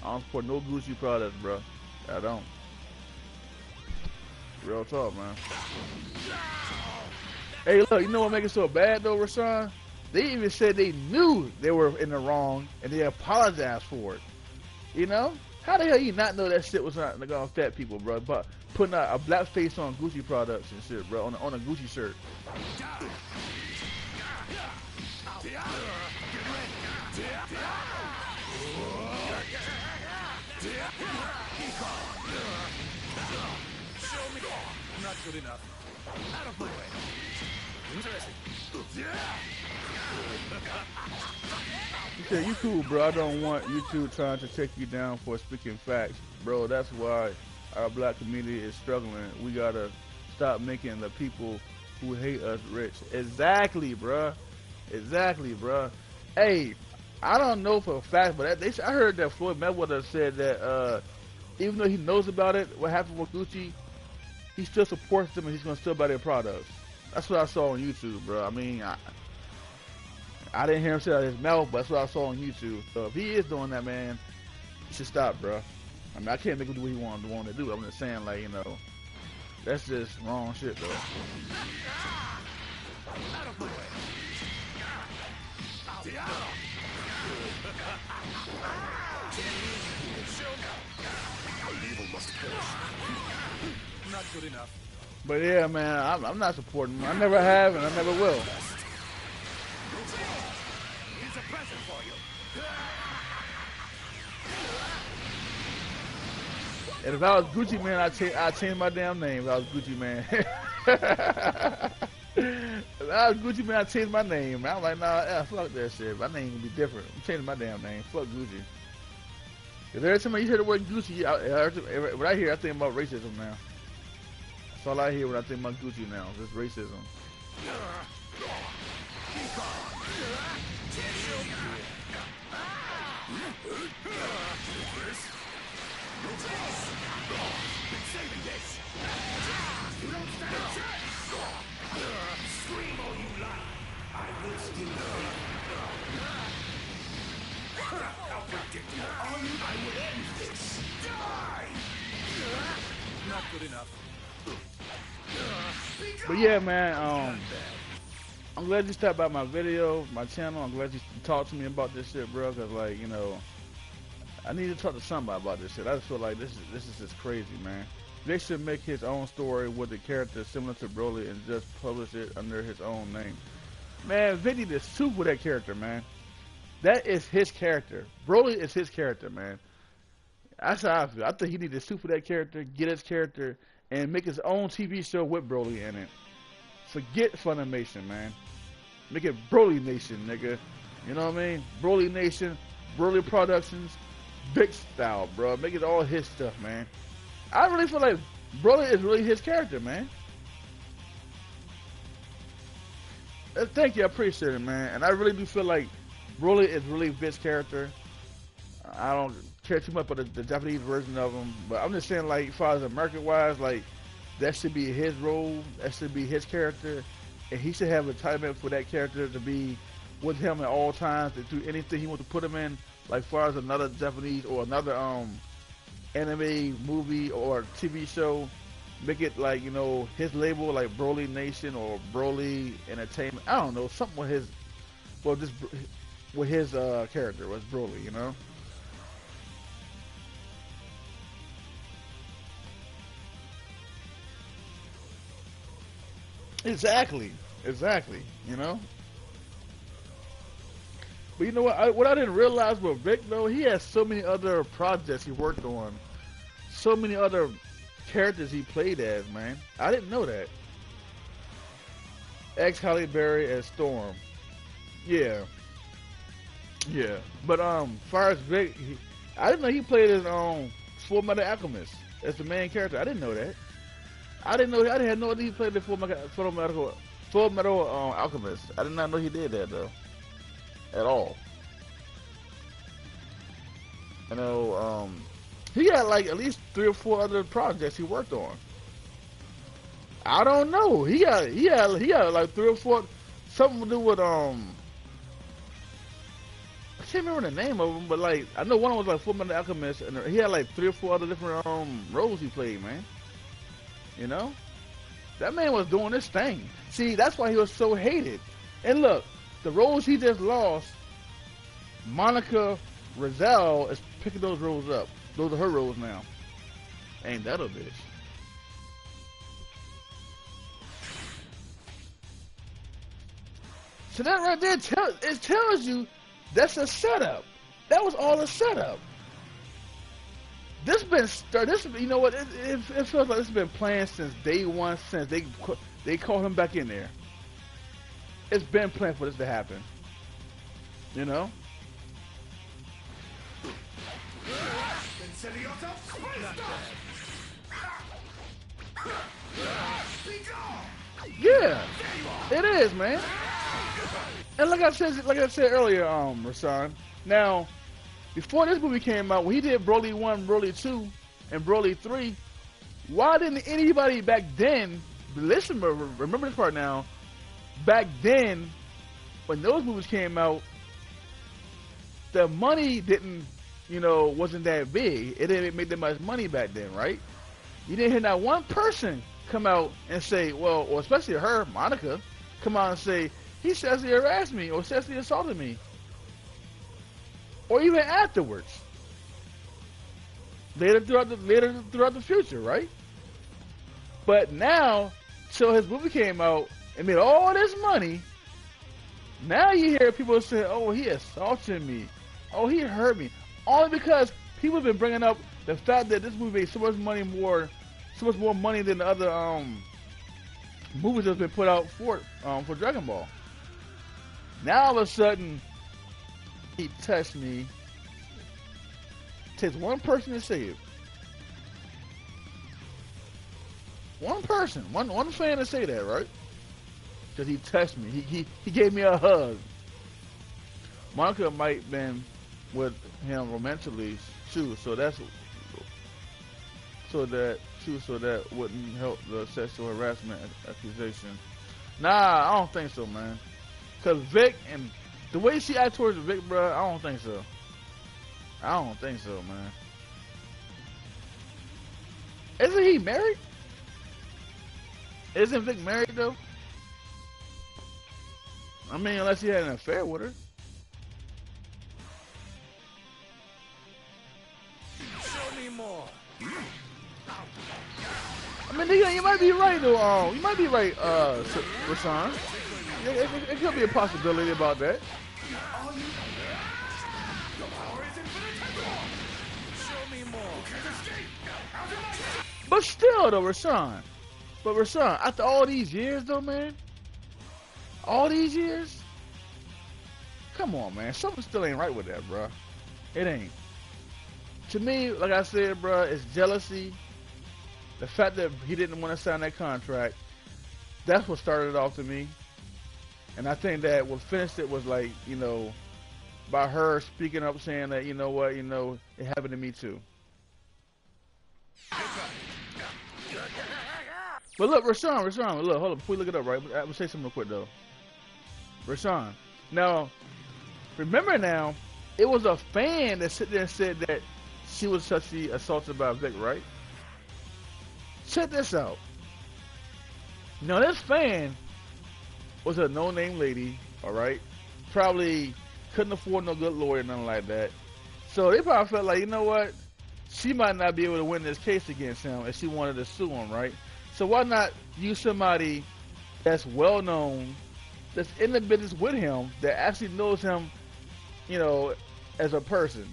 I don't support no Gucci products, bro. I don't. Real talk, man. Hey, look, you know what make it so bad, though, Rashawn? They even said they knew they were in the wrong, and they apologized for it. You know? How the hell you not know that shit was not gonna affect people, bro? But putting a black face on Gucci products and shit, bro, on a Gucci shirt. Not good enough. Out of my way. Interesting. He said, you cool, bro. I don't want YouTube trying to take you down for speaking facts. Bro, that's why our black community is struggling. We gotta stop making the people who hate us rich. Exactly, bro. Exactly, bro. Hey, I don't know for a fact, but I heard that Floyd Mayweather said that even though he knows about it, what happened with Gucci, he still supports them and he's gonna still buy their products. That's what I saw on YouTube, bro. I mean, I didn't hear him say out of his mouth, but that's what I saw on YouTube. So if he is doing that, man, he should stop, bro. I mean, I can't make him do what he want to do. I'm just saying, like, you know, that's just wrong shit, though. Not good enough. But yeah, man, I'm not supporting him. I never have, and I never will. Here's a present for you. And if I was Gucci Man, I'd change my damn name. If I was Gucci Man. If I was Gucci Man, I'd change my name. I'm like, nah, fuck that shit. My name would be different. I'm changing my damn name. Fuck Gucci. If every time you hear the word Gucci, what I hear, I think about racism now. That's all I hear when I think about Gucci now. Just racism. Scream all you like. I will still wait. How predictable are you? I will end this. Die! Not good enough. But yeah, man, I'm glad you stopped by my video, my channel. I'm glad you talked to me about this shit, bro. Cause like, you know, I need to talk to somebody about this shit. I just feel like this is just crazy, man. They should make his own story with the character similar to Broly and just publish it under his own name. Man, Vinny the soup with that character, man. That is his character. Broly is his character, man. That's how I feel. I think he needs to sue for that character, get his character, and make his own TV show with Broly in it. Forget Funimation, man. Make it Broly Nation, nigga. You know what I mean? Broly Nation, Broly Productions, big style, bro. Make it all his stuff, man. I really feel like Broly is really his character, man. Thank you, I appreciate it, man. And I really do feel like Broly is really Vince's character. I don't care too much about the Japanese version of him, but I'm just saying, like, as far as American-wise, like, that should be his role. That should be his character, and he should have a time for that character to be with him at all times, to do anything he wants to put him in. Like, as far as another Japanese or another anime, movie, or TV show, make it like, you know, his label, like Broly Nation or Broly Entertainment. I don't know, something with his, well, just with his character was Broly, you know. Exactly, you know. But you know what I didn't realize with Vic, though, he has so many other projects he worked on, so many other characters he played as, man. I didn't know that. X Halle Berry as Storm. Yeah. But as far as Vic, I didn't know he played as Full Metal Alchemist as the main character. I didn't know that. I didn't have no idea he played the Full Metal Alchemist. I did not know he did that, though, at all. You know, he got like at least 3 or 4 other projects he worked on. I don't know. He got like 3 or 4, something to do with I can't remember the name of them, but like I know one was like Full Metal Alchemist, and he had like 3 or 4 other different roles he played, man. You know, that man was doing this thing. See, that's why he was so hated. And look, the roles he just lost, Monica Rizal is picking those roles up. Those are her roles now. Ain't that a bitch? So that right there tells you that's a setup. That was all a setup. This been started. You know what? It feels like it's been planned since day one. Since they called him back in there. It's been planned for this to happen. You know. Yeah, it is, man. And like I said earlier, Rasan. Now, before this movie came out, when he did Broly 1, Broly 2, and Broly 3, why didn't anybody back then, listen, remember this part now, back then, when those movies came out, the money didn't, you know, wasn't that big. It didn't make that much money back then, right? You didn't hear not one person come out and say, well, or especially her, Monica, come out and say, he sexually harassed me or sexually assaulted me. Or even afterwards. Later throughout the future, right? But now, so his movie came out and made all this money. Now you hear people say, oh, he assaulted me. Oh, he hurt me. Only because people have been bringing up the fact that this movie made so much more money than the other movies that's been put out for Dragon Ball. Now all of a sudden, he touched me. Takes one person to say it. One person, one fan to say that, right? Because he touched me. He gave me a hug. Monica might have been with him romantically too, so that wouldn't help the sexual harassment accusation. Nah, I don't think so, man. Cause Vic and the way she acted towards Vic, bro, I don't think so. I don't think so, man. Isn't he married? Isn't Vic married though? I mean, unless he had an affair with her. Show me more. I mean, nigga, you might be right though. You might be right, Rasan. It could be a possibility about that. Show me more. But still, though, Rasan. But Rasan, after all these years, though, man. All these years. Come on, man. Something still ain't right with that, bro. It ain't. To me, like I said, bro, it's jealousy. The fact that he didn't want to sign that contract. That's what started it off to me. And I think that what finished it was like, you know, by her speaking up saying that, you know what, you know, it happened to me too. But look, Rashawn, look, hold up, before we look it up, right? I'm gonna say something real quick though. Rashawn, now, remember now, it was a fan that sit there and said that she was sexually assaulted by Vic, right? Check this out. Now this fan was a no-name lady, all right? Probably couldn't afford no good lawyer, nothing like that. So they probably felt like, you know what? She might not be able to win this case against him if she wanted to sue him, right? So why not use somebody that's well-known, that's in the business with him, that actually knows him, you know, as a person.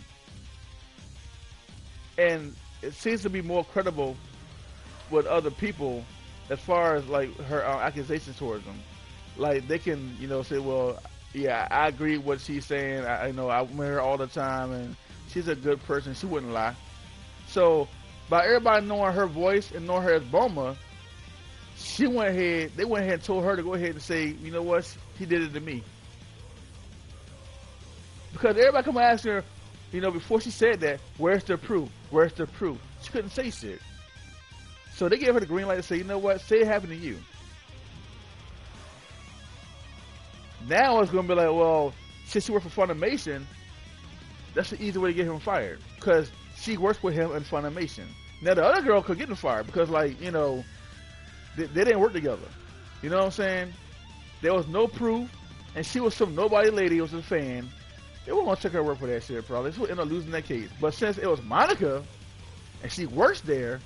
And it seems to be more credible with other people as far as, like, her accusations towards him. Like, they can, you know, say, well, yeah, I agree with what she's saying. I know I met her all the time, and she's a good person. She wouldn't lie. So, by everybody knowing her voice and knowing her as Bulma, they went ahead and told her to go ahead and say, you know what, he did it to me. Because everybody come and ask her, you know, before she said that, where's the proof? Where's the proof? She couldn't say shit. So they gave her the green light to say, you know what, say it happened to you. Now it's going to be like, well, since she worked for Funimation, that's the easy way to get him fired. Because she works with him in Funimation. Now the other girl could get him fired because, like, you know, they didn't work together. You know what I'm saying? There was no proof, and she was some nobody lady who was a fan. They weren't going to take her work for that shit, probably. She would end up losing that case. But since it was Monica, and she works there,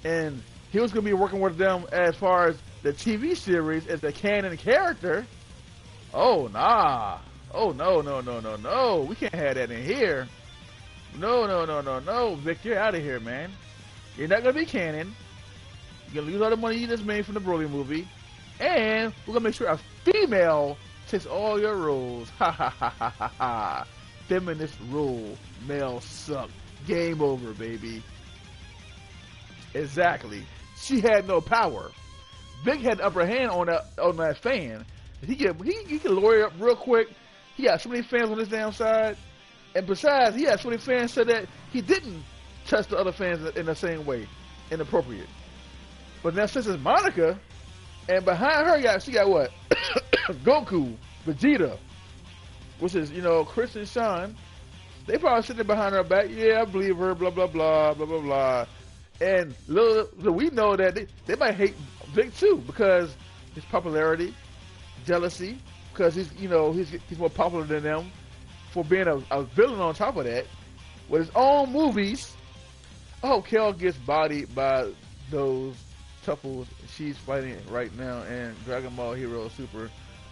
and he was going to be working with them as far as the TV series as a canon character, oh, nah. Oh, no. We can't have that in here. No. Vic, you're out of here, man. You're not going to be canon. You're going to lose all the money you just made from the Broly movie. And we're going to make sure a female takes all your roles. Ha. Feminist rule. Male suck. Game over, baby. Exactly. She had no power. Vic had the upper hand on that fan. He can lawyer up real quick. He got so many fans on his damn side. And besides, he had so many fans said that he didn't touch the other fans in the same way, inappropriate. But now since it's Monica, and behind her she got what? Goku, Vegeta, which is, you know, Chris and Sean. They probably sitting behind her back. Yeah, I believe her. Blah blah blah blah blah blah. And little we know that they might hate Vic too because his popularity, jealousy, because he's, you know, he's more popular than them for being a villain on top of that with his own movies. I hope Kel gets bodied by those tupples she's fighting right now in Dragon Ball Hero Super.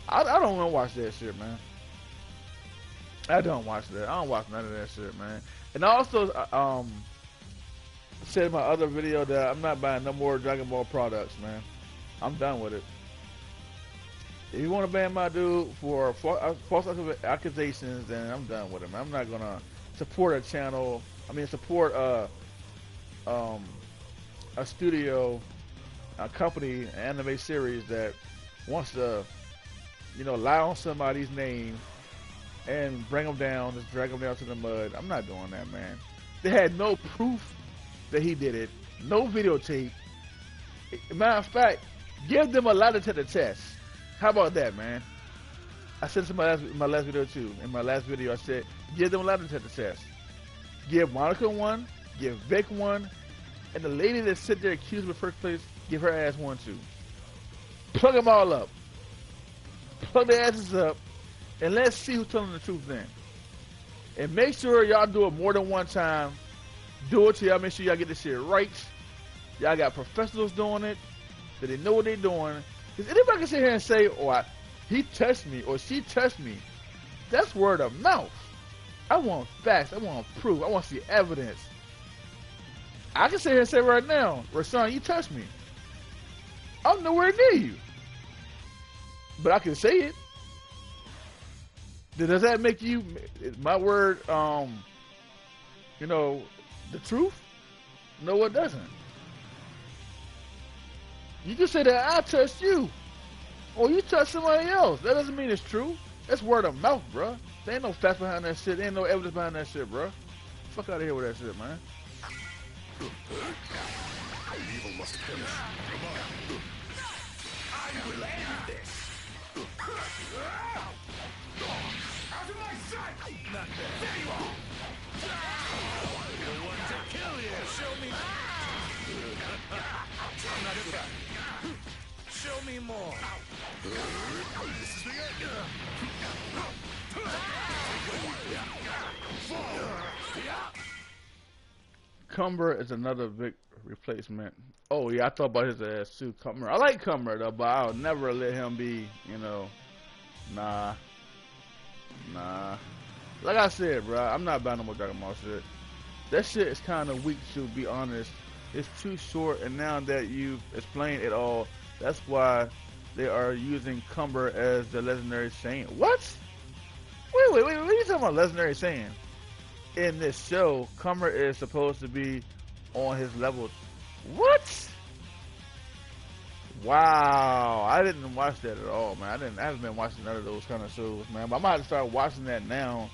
I don't want to watch that shit, man. I don't watch that. I don't watch none of that shit, man. And I also said in my other video that I'm not buying no more Dragon Ball products, man. I'm done with it. If you want to ban my dude for false accusations, then I'm done with him. I'm not gonna support a channel. I mean, support a studio, a company, an anime series that wants to, you know, lie on somebody's name and bring them down, just drag them down to the mud. I'm not doing that, man. They had no proof that he did it, no videotape. Matter of fact, give them a lie detector test. How about that, man? I said this in my last video too. In my last video, I said, give them a lie detector test. Give Monica one, give Vic one, and the lady that sit there accused in the first place, give her ass one too. Plug them all up. Plug their asses up, and let's see who's telling the truth then. And make sure y'all do it more than one time. Do it till y'all make sure y'all get this shit right. Y'all got professionals doing it, that they know what they're doing. Because anybody can sit here and say, oh, he touched me, or she touched me. That's word of mouth. I want facts. I want proof. I want to see evidence. I can sit here and say right now, Rashawn, you touched me. I'm nowhere near you. But I can say it. Does that make you, my word, you know, the truth? No, it doesn't. You can say that I touched you, or you touched somebody else. That doesn't mean it's true. That's word of mouth, bruh. There ain't no facts behind that shit. There ain't no evidence behind that shit, bruh. Fuck out of here with that shit, man. Evil must finish. Come on. I will end this. Out of my sight! Not bad. There you are! The one to kill you. Show me. Not bad. Show me more. This is the end. Cumber is another big replacement. Oh yeah, I thought about his ass too, Cumber. I like Cumber though, but I'll never let him be, you know, nah. Like I said, bro, I'm not buying no more Dragon Ball shit. That shit is kind of weak, to be honest. It's too short, and now that you've explained it all, that's why they are using Cumber as the legendary Saiyan. What? Wait, what are you talking about legendary Saiyan? In this show, Cumber is supposed to be on his level. What? Wow, I didn't watch that at all, man. I haven't been watching none of those kind of shows, man. But I might have to start watching that now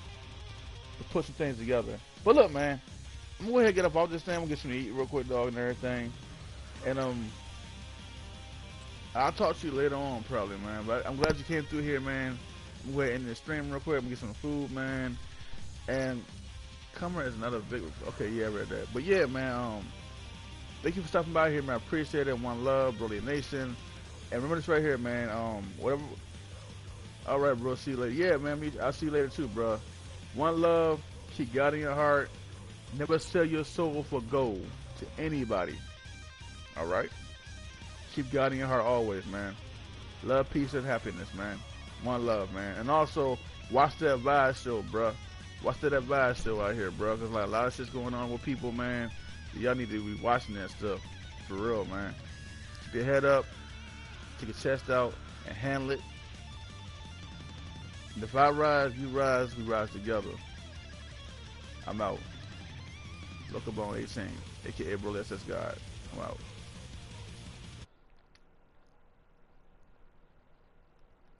to put some things together. But look, man, I'm gonna go ahead and get up off this thing. I'm gonna get some to eat real quick, dog, and everything. And I'll talk to you later on, probably, man. But I'm glad you came through here, man. I'm gonna go ahead and end the stream real quick. I'm gonna get some food, man. And Cumber is another big. Okay, yeah, I read that. But yeah, man. Thank you for stopping by here, man. I appreciate it. One love, Broly Nation. And remember this right here, man. Whatever. All right, bro. See you later. Yeah, man. I'll see you later too, bro. One love. Keep God in your heart. Never sell your soul for gold to anybody. All right. Keep God in your heart always, man. Love, peace, and happiness, man. One love, man. And also, watch that Vibe show, bro. Watch that Vibe show out here, bro. Because like a lot of shit's going on with people, man. Y'all need to be watching that stuff. For real, man. Keep your head up. Take your chest out. And handle it. And if I rise, you rise. We rise together. I'm out. Look up on 18. A.K.A. Broly SS God. I'm out.